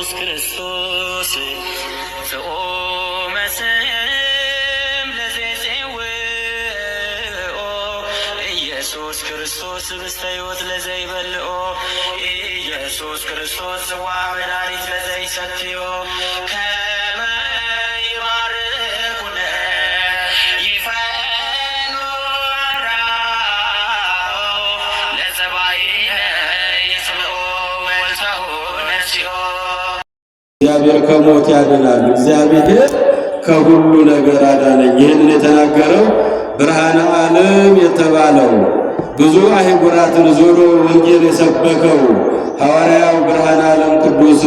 ኢየሱስ ክርስቶስ ዘኦመ ስም ለዘይጼውኦ ኢየሱስ ክርስቶስ ብስተ ሕይወት ለዘይበልኦ ኢየሱስ ክርስቶስ ጽዋ መድኃኒት ለዘይሰትዮ ከመ ይባርኩነ ይፈኑ አራው ለጸባኢነ ይጽብኦ ወልተሁ ነሲኦ። እግዚአብሔር ከሞት ያድናል። እግዚአብሔር ከሁሉ ነገር አዳነኝ። ይህንን የተናገረው ብርሃነ ዓለም የተባለው ብዙ አህጉራትን ዞሮ ወንጌል የሰበከው ሐዋርያው ብርሃነ ዓለም ቅዱስ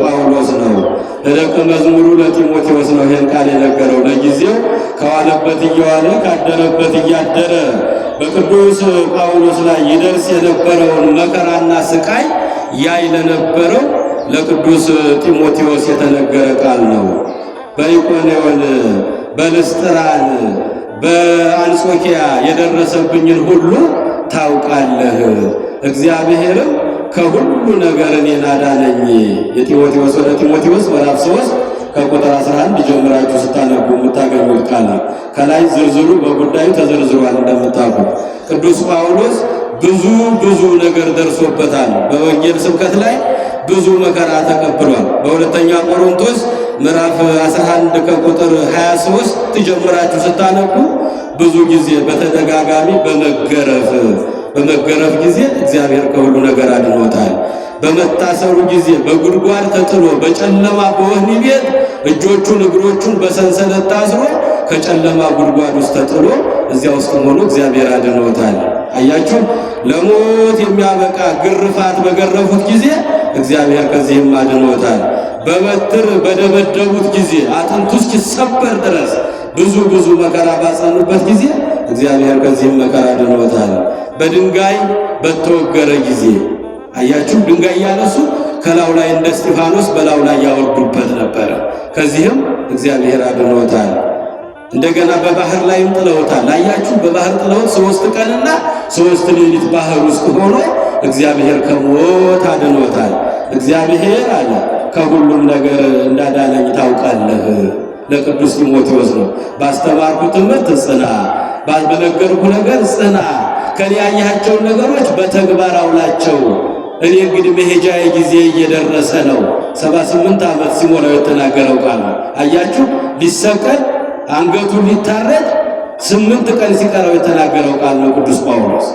ጳውሎስ ነው። ለደቀ መዝሙሩ ለጢሞቴዎስ ነው ይህን ቃል የነገረው። ለጊዜው ከዋለበት እየዋለ ካደረበት እያደረ በቅዱስ ጳውሎስ ላይ ይደርስ የነበረውን መከራና ስቃይ ያይ ለነበረው ለቅዱስ ጢሞቴዎስ የተነገረ ቃል ነው። በኢቆንዮን፣ በልስጥራን፣ በአንጾኪያ የደረሰብኝን ሁሉ ታውቃለህ፣ እግዚአብሔርም ከሁሉ ነገር እኔን አዳነኝ። የጢሞቴዎስ ወደ ጢሞቴዎስ ምዕራፍ 3 ከቁጥር 11 ጀምራችሁ ስታነቡ የምታገኙት ቃል ነው። ከላይ ዝርዝሩ በጉዳዩ ተዘርዝሯል። እንደምታውቁት ቅዱስ ጳውሎስ ብዙ ነገር ደርሶበታል። በወንጌል ስብከት ላይ ብዙ መከራ ተቀብሏል። በሁለተኛ ቆሮንቶስ ምዕራፍ 11 ከቁጥር 23 ጀምራችሁ ስታነቡ ብዙ ጊዜ በተደጋጋሚ በመገረፍ ጊዜ እግዚአብሔር ከሁሉ ነገር አድኖታል። በመታሰሩ ጊዜ በጉድጓድ ተጥሎ በጨለማ በወህኒ ቤት እጆቹን እግሮቹን በሰንሰለት ታስሮ ከጨለማ ጉድጓድ ውስጥ ተጥሎ እዚያ ውስጥ ሆኖ እግዚአብሔር አድኖታል። አያችሁ፣ ለሞት የሚያበቃ ግርፋት በገረፉት ጊዜ እግዚአብሔር ከዚህም አድኖታል። በበትር በደበደቡት ጊዜ አጥንቱ እስኪሰበር ድረስ ብዙ መከራ ባጸኑበት ጊዜ እግዚአብሔር ከዚህም መከራ አድኖታል። በድንጋይ በተወገረ ጊዜ አያችሁ፣ ድንጋይ ያነሱ ከላው ላይ እንደ እስጢፋኖስ በላው ላይ ያወርዱበት ነበረ። ከዚህም እግዚአብሔር አድኖታል። እንደገና በባህር ላይም ጥለውታል። አያችሁ፣ በባህር ጥለውት 3 ቀንና 3 ሌሊት ባህር ውስጥ ሆኖ እግዚአብሔር ከሞት አድኖታል። እግዚአብሔር አለ ከሁሉም ነገር እንዳዳነኝ ታውቃለህ። ለቅዱስ ጢሞቴዎስ ነው። ባስተማርኩ ትምህርት ጽና፣ በነገርኩ ነገር ጽና፣ ከኔ ያያቸውን ነገሮች በተግባር አውላቸው። እኔ እንግዲህ መሄጃዬ ጊዜ እየደረሰ ነው። 78 ዓመት ሲሞላው የተናገረው ቃል ነው። አያችሁ፣ ሊሰቀል አንገቱን ሊታረድ 8 ቀን ሲቀረው የተናገረው ቃል ነው። ቅዱስ ጳውሎስ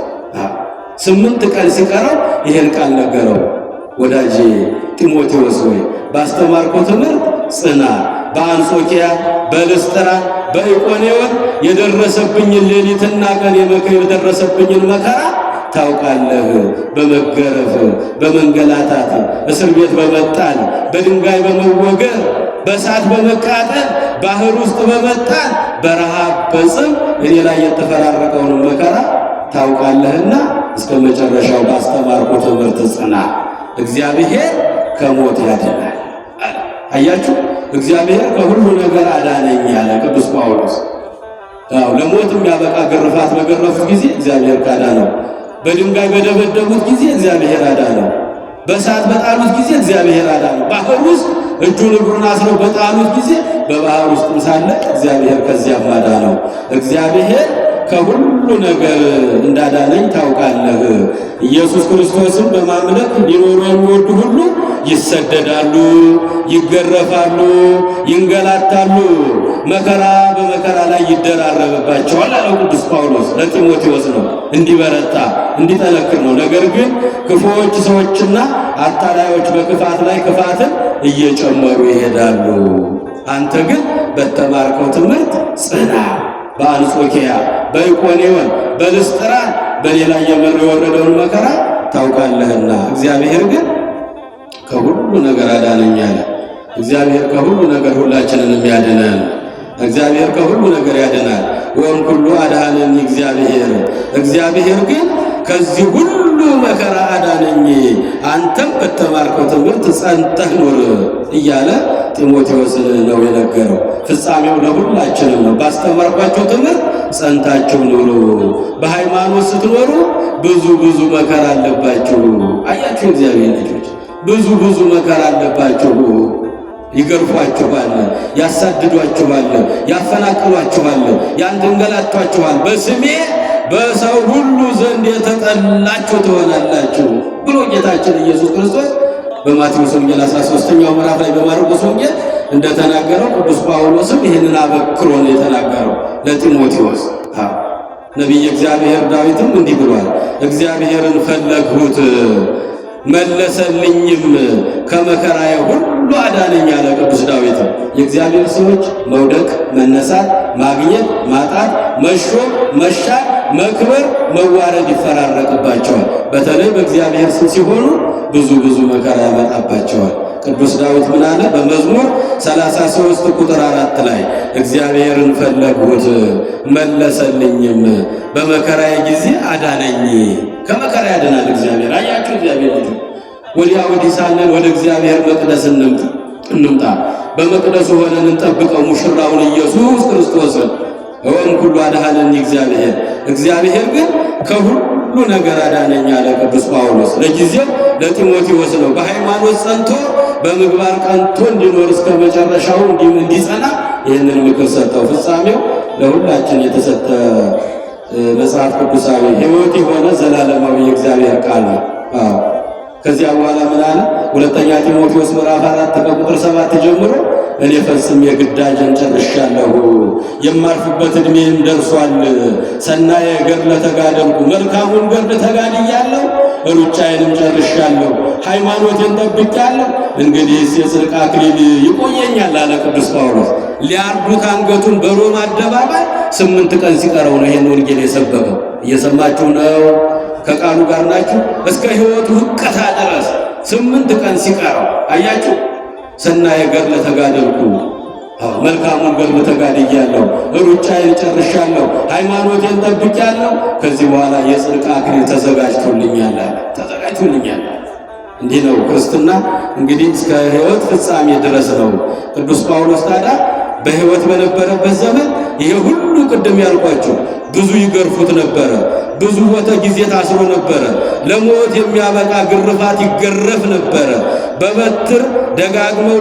8 ቀን ሲቀረው ይሄን ቃል ነገረው። ወዳጄ ጢሞቴዎስ ሆይ ባስተማርኩ ትምህርት ጽና፣ በአንጾኪያ፣ በልስጥራ፣ በኢቆንዮን የደረሰብኝን ሌሊትና ቀን የደረሰብኝን መከራ ታውቃለህ። በመገረፍ በመንገላታት እስር ቤት በመጣል በድንጋይ በመወገር በእሳት በመቃጠል ባህር ውስጥ በመጣል በረሃብ በጽም እኔ ላይ የተፈራረቀውን መከራ ታውቃለህና እስከ መጨረሻው ባስተማርኩ ትምህርት ጽና፣ እግዚአብሔር ከሞት ያድናል። አያችሁ፣ እግዚአብሔር ከሁሉ ነገር አዳነኝ ያለ ቅዱስ ጳውሎስ። ለሞት የሚያበቃ ግርፋት በገረፉት ጊዜ እግዚአብሔር ካዳነው፣ በድንጋይ በደበደቡት ጊዜ እግዚአብሔር አዳነው፣ በእሳት በጣሉት ጊዜ እግዚአብሔር አዳነው፣ ባህር ውስጥ እጁን እግሩን አስረው በጣሉት ጊዜ በባህር ውስጥ ሳለ እግዚአብሔር ከዚያም አዳነው። እግዚአብሔር ከሁሉ ነገር እንዳዳነኝ ታውቃለህ። ኢየሱስ ክርስቶስን በማምለክ ሊኖሩ የሚወዱ ሁሉ ይሰደዳሉ፣ ይገረፋሉ፣ ይንገላታሉ፣ መከራ በመከራ ላይ ይደራረብባቸዋል አለው ቅዱስ ጳውሎስ ለጢሞቴዎስ ነው። እንዲበረታ እንዲጠነክር ነው። ነገር ግን ክፉዎች ሰዎችና አታላዮች በክፋት ላይ ክፋትን እየጨመሩ ይሄዳሉ። አንተ ግን በተማርከው ትምህርት ጽና፣ በአንጾኪያ፣ በኢቆንዮን፣ በልስጥራ በሌላ የወረደውን መከራ ታውቃለህና እግዚአብሔር ግን ከሁሉ ነገር አዳነኝ አለ። እግዚአብሔር ከሁሉ ነገር ሁላችንንም ያድናል። እግዚአብሔር ከሁሉ ነገር ያድናል። ወን ሁሉ አዳነኝ እግዚአብሔር። እግዚአብሔር ግን ከዚህ ሁሉ መከራ አዳነኝ፣ አንተም በተማርከው ትምህርት ጸንተህ ኑር እያለ ጢሞቴዎስን ነው የነገረው። ፍጻሜው ለሁላችንም ነው። ባስተማርኳቸው ትምህርት ጸንታችሁ ኑሩ። በሃይማኖት ስትኖሩ ብዙ መከራ አለባችሁ። አያችሁ እግዚአብሔር ልጆች፣ ብዙ መከራ አለባችሁ። ይገርፏችኋል፣ ያሳድዷችኋል፣ ያፈናቅሏችኋል፣ ያንገላቷችኋል። በስሜ በሰው ሁሉ ዘንድ የተጠላችሁ ትሆናላችሁ ብሎ ጌታችን ኢየሱስ ክርስቶስ በማቴዎስ ወንጌል 13ኛው ምዕራፍ ላይ በማርቆስ ወንጌል እንደተናገረው ቅዱስ ጳውሎስም ይህንን አበክሮ ነው የተናገረው ለጢሞቴዎስ። ነቢየ እግዚአብሔር ዳዊትም እንዲህ ብሏል፣ እግዚአብሔርን ፈለግሁት መለሰልኝም ከመከራዬ ሁሉ አዳነኝ አለ ቅዱስ ዳዊት። የእግዚአብሔር ሰዎች መውደቅ፣ መነሳት፣ ማግኘት፣ ማጣት፣ መሾም፣ መሻር፣ መክበር፣ መዋረድ ይፈራረቅባቸዋል። በተለይ በእግዚአብሔር ስም ሲሆኑ ብዙ መከራ ያመጣባቸዋል። ቅዱስ ዳዊት ምን አለ? በመዝሙር 33 ቁጥር 4 ላይ እግዚአብሔርን ፈለግሁት መለሰልኝም በመከራዬ ጊዜ አዳነኝ። ከመከራ ያድናል እግዚአብሔር። አያችሁ እግዚአብሔር ልጅ ወዲያ ወዲህ ሳለን ወደ እግዚአብሔር መቅደስ እንምጣ። በመቅደሱ ሆነን እንጠብቀው ሙሽራውን ኢየሱስ ክርስቶስን። ወን ኩሉ አድኃነኒ እግዚአብሔር፣ እግዚአብሔር ግን ከሁሉ ነገር አዳነኝ አለ ቅዱስ ጳውሎስ። ለጊዜው ለጢሞቴዎስ ነው በሃይማኖት ጸንቶ በምግባር ቀንቶ እንዲኖር እስከ መጨረሻው እንዲጸና ይህንን ምክር ሰጠው። ፍጻሜው ለሁላችን የተሰጠ መጽሐፍ ቅዱሳዊ ሕይወት የሆነ ዘላለማዊ የእግዚአብሔር ቃል ነው። ከዚያ በኋላ ምን አለ? ሁለተኛ ጢሞቴዎስ ምዕራፍ 4 ከቁጥር 7 ጀምሮ እኔ ፈጽሜ ግዳጄን ጨርሻለሁ፣ የማርፍበት ዕድሜም ደርሷል። ሰናየ ገድለ ተጋደልኩ፣ መልካሙን ገድል ተጋድያለሁ፣ ሩጫዬንም ጨርሻለሁ፣ ሃይማኖቴን ጠብቄአለሁ። እንግዲህስ የጽድቅ አክሊል ይቆየኛል አለ ቅዱስ ጳውሎስ። ሊያርዱት አንገቱን በሮማ አደባባይ 8 ቀን ሲቀረው ነው ይሄን ወንጌል የሰበከው። እየሰማችሁ ነው? ከቃሉ ጋር ናችሁ? እስከ ሕይወቱ ሕቅታ ድረስ 8 ቀን ሲቀረው አያችሁ። ሰናየ ገድለ ተጋደልኩ፣ መልካሙን ገድል ተጋድያለሁ፣ ሩጫዬን ጨርሻለሁ፣ ሃይማኖቴን ጠብቄአለሁ። ከዚህ በኋላ የጽድቅ አክሊል ተዘጋጅቶልኛል። እንዲህ ነው ክርስትና እንግዲህ እስከ ሕይወት ፍጻሜ ድረስ ነው። ቅዱስ ጳውሎስ ታዲያ በሕይወት በነበረበት ዘመን ይሄ ሁሉ ቅድም ያልኳችሁ ብዙ ይገርፉት ነበረ። ብዙ ቦታ ጊዜ ታስሮ ነበረ። ለሞት የሚያበቃ ግርፋት ይገረፍ ነበረ። በበትር ደጋግመው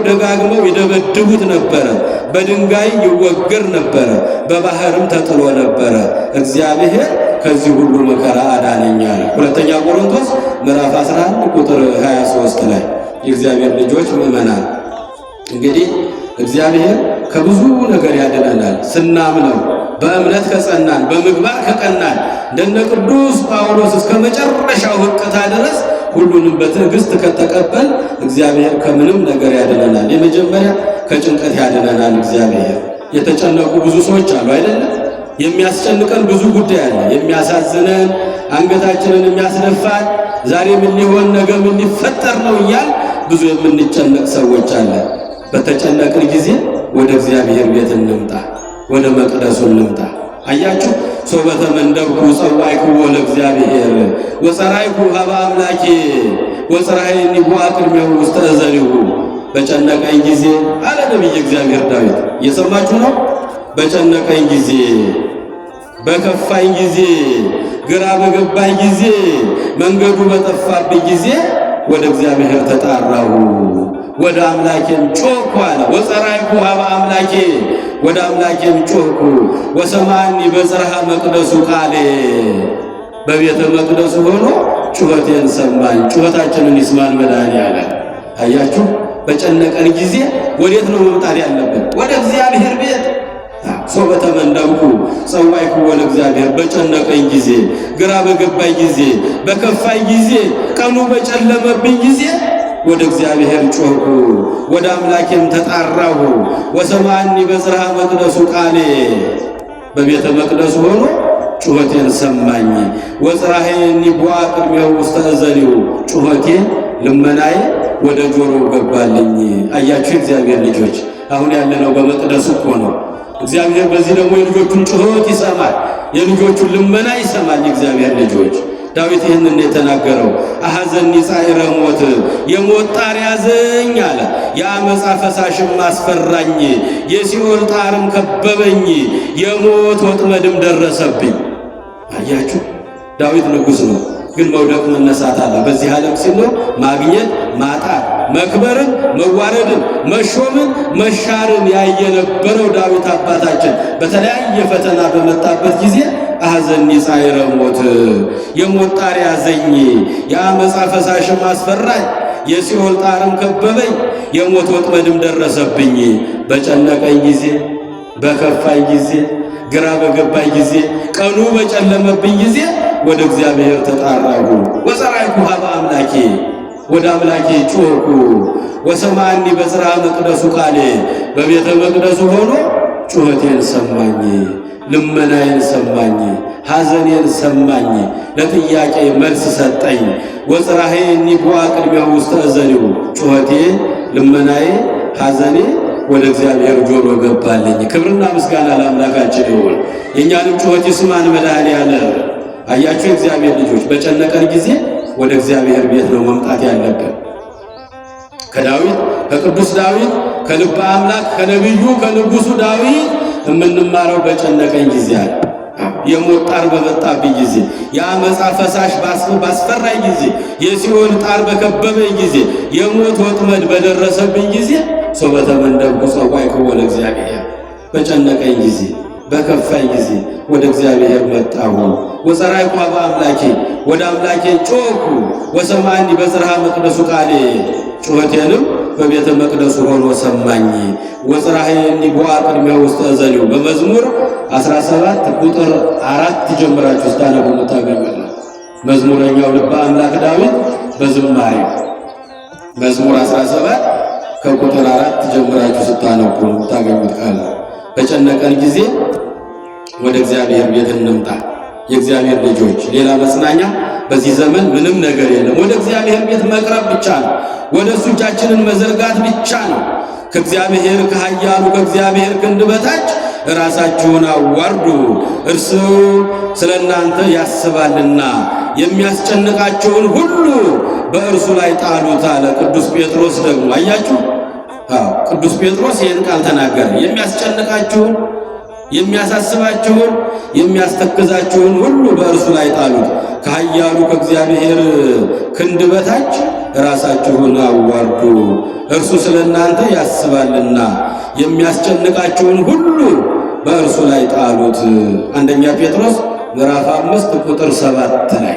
ይደበድቡት ነበረ። በድንጋይ ይወገር ነበረ። በባህርም ተጥሎ ነበረ። እግዚአብሔር ከዚህ ሁሉ መከራ አዳነኝ አለ። ሁለተኛ ቆሮንቶስ ምዕራፍ 11 ቁጥር 23 ላይ የእግዚአብሔር ልጆች ምእመናን እንግዲህ እግዚአብሔር ከብዙ ነገር ያድነናል ስናምነው፣ በእምነት ከጸናን፣ በምግባር ከቀናን እንደነ ቅዱስ ጳውሎስ እስከ መጨረሻው ሕቅታ ድረስ ሁሉንም በትዕግስት ከተቀበል እግዚአብሔር ከምንም ነገር ያድነናል። የመጀመሪያ ከጭንቀት ያድነናል እግዚአብሔር። የተጨነቁ ብዙ ሰዎች አሉ አይደለም? የሚያስጨንቀን ብዙ ጉዳይ አለ። የሚያሳዝነን፣ አንገታችንን የሚያስደፋን፣ ዛሬ ምን ሊሆን ነገ ምን ሊፈጠር ነው እያል ብዙ የምንጨነቅ ሰዎች አለ። በተጨነቅን ጊዜ ወደ እግዚአብሔር ቤት እንምጣ፣ ወደ መቅደሱ እንምጣ። አያችሁ ሶበተ መንደብኩ ጸዋይኩ ለእግዚአብሔር ወጸራይኩ ሀበ አምላኬ ወጸራይኒ ወአቅድሜው ውስተ እዘሪሁ። በጨነቀኝ ጊዜ አለ ነቢየ እግዚአብሔር ዳዊት። እየሰማችሁ ነው? በጨነቀኝ ጊዜ፣ በከፋኝ ጊዜ፣ ግራ በገባኝ ጊዜ፣ መንገዱ በጠፋብኝ ጊዜ ወደ እግዚአብሔር ተጣራሁ፣ ወደ አምላኬም ጮኽኩ አለ። ወጸራይኩ ሀበ አምላኬ፣ ወደ አምላኬም ጮኽኩ። ወሰማኒ በጽርሐ መቅደሱ ቃሌ፣ በቤተ መቅደሱ ሆኖ ጩኸቴን ሰማኝ። ጩኸታችንን ይስማን መድኃኒዓለም። አያችሁ በጨነቀን ጊዜ ወዴት ነው መምጣት ያለብን? ወደ እግዚአብሔር ቤት። ሶበተ መንደብኩ ጸዋይኩ ለእግዚአብሔር። በጨነቀኝ ጊዜ፣ ግራ በገባኝ ጊዜ፣ በከፋኝ ጊዜ፣ ቀኑ በጨለመብኝ ጊዜ ወደ እግዚአብሔር ጮኽኩ፣ ወደ አምላኬም ተጣራሁ። ወሰማኒ በጽርሐ መቅደሱ ቃሌ፣ በቤተ መቅደሱ ሆኖ ጩኸቴን ሰማኝ። ወጽራሄኒ በአቅድሜው ውስተ እዘኒሁ፣ ጩኸቴ ልመናዬ ወደ ጆሮው ገባልኝ። አያችሁ እግዚአብሔር ልጆች፣ አሁን ያለነው በመቅደሱ እኮ ነው። እግዚአብሔር በዚህ ደግሞ የልጆቹን ጩኸት ይሰማል፣ የልጆቹን ልመና ይሰማል። እግዚአብሔር ልጆች ዳዊት ይህንን የተናገረው አሐዘኒ ጻዕረ ሞት፣ የሞት ጣር ያዘኝ አለ። የአመፃ ፈሳሽም አስፈራኝ፣ የሲኦል ጣርም ከበበኝ፣ የሞት ወጥመድም ደረሰብኝ። አያችሁ ዳዊት ንጉሥ ነው፣ ግን መውደቅ መነሳት አለ። በዚህ ዓለም ሲኖር ማግኘት፣ ማጣት፣ መክበርን፣ መዋረድን፣ መሾምን፣ መሻርን ያየ ነበረው ዳዊት አባታችን በተለያየ ፈተና በመጣበት ጊዜ አሐዘኒ ጻዕረ ሞት፣ የሞት ጣር ያዘኝ፣ የአመፃ ፈሳሽም አስፈራኝ፣ የሲኦል ጣርም ከበበኝ፣ የሞት ወጥመድም ደረሰብኝ። በጨነቀኝ ጊዜ፣ በከፋኝ ጊዜ፣ ግራ በገባኝ ጊዜ፣ ቀኑ በጨለመብኝ ጊዜ ወደ እግዚአብሔር ተጣራሁ። ወጸራይኩ ኀበ አምላኬ፣ ወደ አምላኬ ጮኽኩ። ወሰማኒ በጽርሐ መቅደሱ ቃሌ፣ በቤተ መቅደሱ ሆኖ ጩኸቴን ሰማኝ፣ ልመናዬን ሰማኝ፣ ሐዘኔን ሰማኝ፣ ለጥያቄ መልስ ሰጠኝ። ወጽርሐኒ ቦአ ቅድሜሁ ውስተ እዘኒሁ፣ ጩኸቴ፣ ልመናዬ፣ ሐዘኔ ወደ እግዚአብሔር ጆሮ ገባልኝ። ክብርና ምስጋና ለአምላካችን ይሁን። የእኛንም ጩኸት ይስማን መድኃኔዓለም። አያችሁ የእግዚአብሔር ልጆች፣ በጨነቀን ጊዜ ወደ እግዚአብሔር ቤት ነው መምጣት ያለብን። ከዳዊት ከቅዱስ ዳዊት ከልበ አምላክ ከነቢዩ ከንጉሡ ዳዊት የምንማረው በጨነቀኝ ጊዜ አለ። የሞት ጣር በመጣብኝ ጊዜ፣ የአመፃ ፈሳሽ ባስፈራኝ ጊዜ፣ የሲኦል ጣር በከበበኝ ጊዜ፣ የሞት ወጥመድ በደረሰብኝ ጊዜ ሰው በተመንደብኩ ጸዋዕክዎ ለእግዚአብሔር፣ በጨነቀኝ ጊዜ በከፋኝ ጊዜ ወደ እግዚአብሔር መጣሁ። ወጸራይኩ ኀበ አምላኬ፣ ወደ አምላኬ ጮኽኩ። ወሰማኒ በጽርሐ መቅደሱ ቃሌ፣ ጩኸቴንም በቤተ መቅደሱ ሆኖ ሰማኝ። ወጽርሐኒ ቦአ ቅድሜሁ ውስተ እዘኒሁ፣ በመዝሙር 17 ቁጥር 4 ጀምራችሁ ስታነቡ የምታገኙት ነው። መዝሙረኛው ልበ አምላክ ዳዊት በዝማሬ መዝሙር 17 ከቁጥር 4 ጀምራችሁ ስታነቡ የምታገኙት ቃል ነው። በጨነቀን ጊዜ ወደ እግዚአብሔር ቤት እንምጣ። የእግዚአብሔር ልጆች፣ ሌላ መጽናኛ በዚህ ዘመን ምንም ነገር የለም። ወደ እግዚአብሔር ቤት መቅረብ ብቻ ነው። ወደ እሱ እጃችንን መዘርጋት ብቻ ነው። ከእግዚአብሔር ከኃያሉ ከእግዚአብሔር ክንድ በታች ራሳችሁን አዋርዱ፣ እርሱ ስለ እናንተ ያስባልና የሚያስጨንቃችሁን ሁሉ በእርሱ ላይ ጣሉት አለ ቅዱስ ጴጥሮስ። ደግሞ አያችሁ፣ ቅዱስ ጴጥሮስ ይህን ቃል ተናገረ። የሚያስጨንቃችሁን፣ የሚያሳስባችሁን፣ የሚያስተክዛችሁን ሁሉ በእርሱ ላይ ጣሉት፣ ከኃያሉ ከእግዚአብሔር ክንድ በታች ራሳችሁን አዋርዱ፣ እርሱ ስለ እናንተ ያስባልና የሚያስጨንቃችሁን ሁሉ በእርሱ ላይ ጣሉት። አንደኛ ጴጥሮስ ምዕራፍ 5 ቁጥር 7 ላይ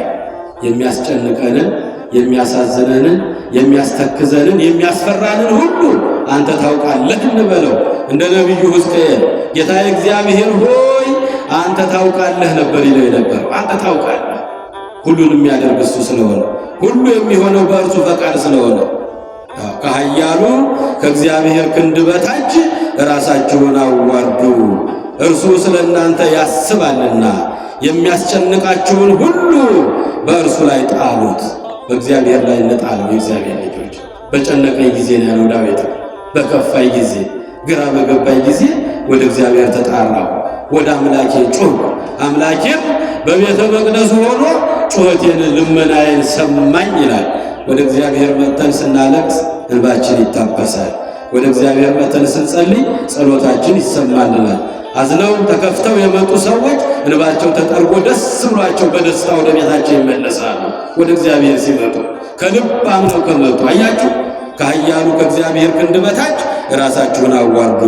የሚያስጨንቀንን፣ የሚያሳዝነንን፣ የሚያስተክዘንን፣ የሚያስፈራንን ሁሉ አንተ ታውቃለህ እንበለው። እንደ ነቢዩ ሕዝቅኤል ጌታ እግዚአብሔር ሆይ አንተ ታውቃለህ ነበር ይለው ነበር። አንተ ታውቃለህ። ሁሉን የሚያደርግ እሱ ስለሆነ፣ ሁሉ የሚሆነው በእርሱ ፈቃድ ስለሆነ ከኃያሉ ከእግዚአብሔር ክንድ በታች ራሳችሁን አዋርዱ፣ እርሱ ስለ እናንተ ያስባልና የሚያስጨንቃችሁን ሁሉ በእርሱ ላይ ጣሉት። በእግዚአብሔር ላይ እንጣለው። የእግዚአብሔር ልጆች፣ በጨነቀኝ ጊዜ ነው ያለው ዳዊት። በከፋኝ ጊዜ፣ ግራ በገባኝ ጊዜ ወደ እግዚአብሔር ተጣራሁ፣ ወደ አምላኬ ጮኽኩ። አምላኬም በቤተ መቅደሱ ሆኖ ጩኸቴን፣ ልመናዬን ሰማኝ ይላል። ወደ እግዚአብሔር መጥተን ስናለቅስ እንባችን ይታበሳል። ወደ እግዚአብሔር መጥተን ስንጸልይ ጸሎታችን ይሰማልናል። አዝነው ተከፍተው የመጡ ሰዎች እንባቸው ተጠርጎ ደስ ብሏቸው በደስታ ወደ ቤታቸው ይመለሳሉ። ወደ እግዚአብሔር ሲመጡ ከልብ አምነው ከመጡ። አያችሁ፣ ከኃያሉ ከእግዚአብሔር ክንድ በታች ራሳችሁን አዋርዱ፣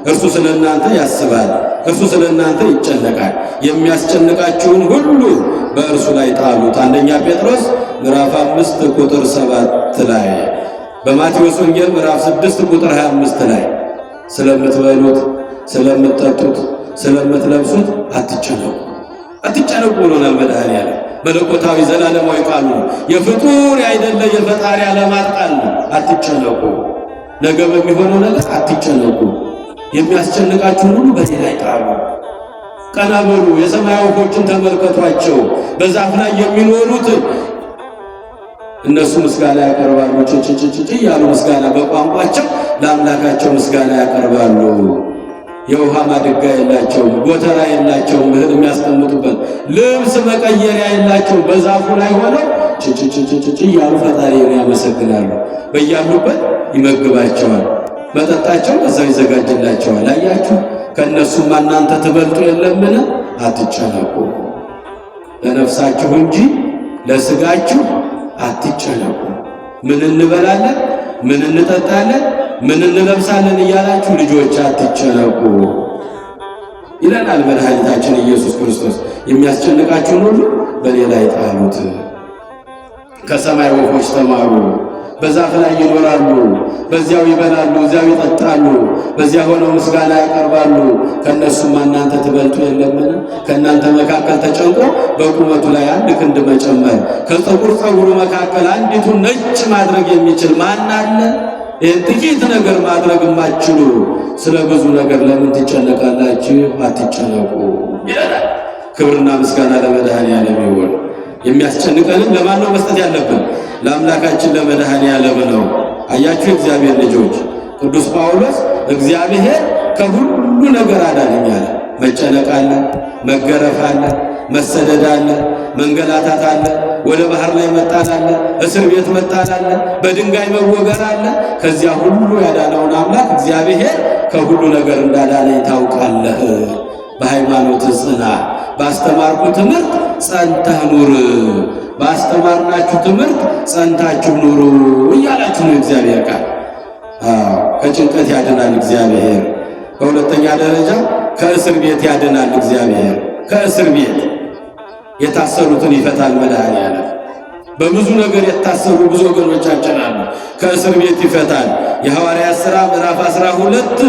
እርሱ ስለ እናንተ ያስባል፣ እርሱ ስለ እናንተ ይጨነቃል። የሚያስጨንቃችሁን ሁሉ በእርሱ ላይ ጣሉት። አንደኛ ጴጥሮስ ምዕራፍ 5 ቁጥር 7 ላይ፣ በማቴዎስ ወንጌል ምዕራፍ 6 ቁጥር 25 ላይ ስለምትበሉት፣ ስለምትጠጡት፣ ስለምትለብሱት አትጨነቁ፣ አትጨነቁ ብሎናል መድኃኔዓለም። መለኮታዊ ዘላለማዊ ቃሉ ነው። የፍጡር አይደለ የፈጣሪ ዓለማት ቃል ነው። አትጨነቁ፣ ነገ በሚሆነው ነገር አትጨነቁ። የሚያስጨንቃችሁን ሁሉ በዚህ ላይ ጣሉ። ቀና በሉ፣ የሰማይ ወፎችን ተመልከቷቸው። በዛፍ ላይ የሚኖሩት እነሱ ምስጋና ያቀርባሉ። ጭጭጭጭ እያሉ ምስጋና በቋንቋቸው ለአምላካቸው ምስጋና ያቀርባሉ። የውሃ ማድጋ የላቸውም፣ ጎተራ የላቸውም፣ እህል የሚያስቀምጡበት ልብስ መቀየሪያ የላቸውም። በዛፉ ላይ ሆነው ጭጭጭጭ እያሉ ፈጣሪን ያመሰግናሉ። በያሉበት ይመግባቸዋል፣ መጠጣቸው በዛው ይዘጋጅላቸዋል። አያችሁ፣ ከእነሱም እናንተ ትበልጡ የለምን? አትጨነቁ፣ ለነፍሳችሁ እንጂ ለሥጋችሁ አትጨነቁ። ምን እንበላለን፣ ምን እንጠጣለን፣ ምን እንለብሳለን እያላችሁ ልጆች አትጨነቁ ይለናል መድኃኒታችን ኢየሱስ ክርስቶስ። የሚያስጨንቃችሁን ሁሉ በእኔ ላይ ጣሉት። ከሰማይ ወፎች ተማሩ። በዛፍ ላይ ይኖራሉ፣ በዚያው ይበላሉ፣ እዚያው ይጠጣሉ፣ በዚያ ሆነው ምስጋና ያቀርባሉ። ከእነሱም እናንተ ትበልጡ የለምን? ከእናንተ መካከል ተጨንቆ በቁመቱ ላይ አንድ ክንድ መጨመር፣ ከፀጉር ፀጉሩ መካከል አንዲቱን ነጭ ማድረግ የሚችል ማን አለ? ይህን ጥቂት ነገር ማድረግ የማትችሉ ስለ ብዙ ነገር ለምን ትጨነቃላችሁ? አትጨነቁ ይላል። ክብርና ምስጋና ለመድኃኔዓለም ይሁን። የሚያስጨንቀንን ለማን ነው መስጠት ያለብን? ለአምላካችን ለመድኃኔዓለም ነው። አያችሁ እግዚአብሔር ልጆች፣ ቅዱስ ጳውሎስ እግዚአብሔር ከሁሉ ነገር አዳነኝ አለ። መጨነቅ አለ፣ መገረፍ አለ፣ መሰደድ አለ፣ መንገላታት አለ፣ ወደ ባህር ላይ መጣል አለ፣ እስር ቤት መጣል አለ፣ በድንጋይ መወገር አለ። ከዚያ ሁሉ ያዳነውን አምላክ እግዚአብሔር ከሁሉ ነገር እንዳዳነኝ ታውቃለህ። በሃይማኖት ጽና፣ ባስተማርኩ ትምህርት ጸንተህ ኑር፣ ባስተማርናችሁ ትምህርት ጸንታችሁ ኑሩ እያላችሁ ነው እግዚአብሔር ቃል። ከጭንቀት ያድናል እግዚአብሔር። በሁለተኛ ደረጃ ከእስር ቤት ያድናል እግዚአብሔር። ከእስር ቤት የታሰሩትን ይፈታል መድኃኔዓለም። በብዙ ነገር የታሰሩ ብዙ ወገኖቻችን አሉ። ከእስር ቤት ይፈታል። የሐዋርያት ሥራ ምዕራፍ 12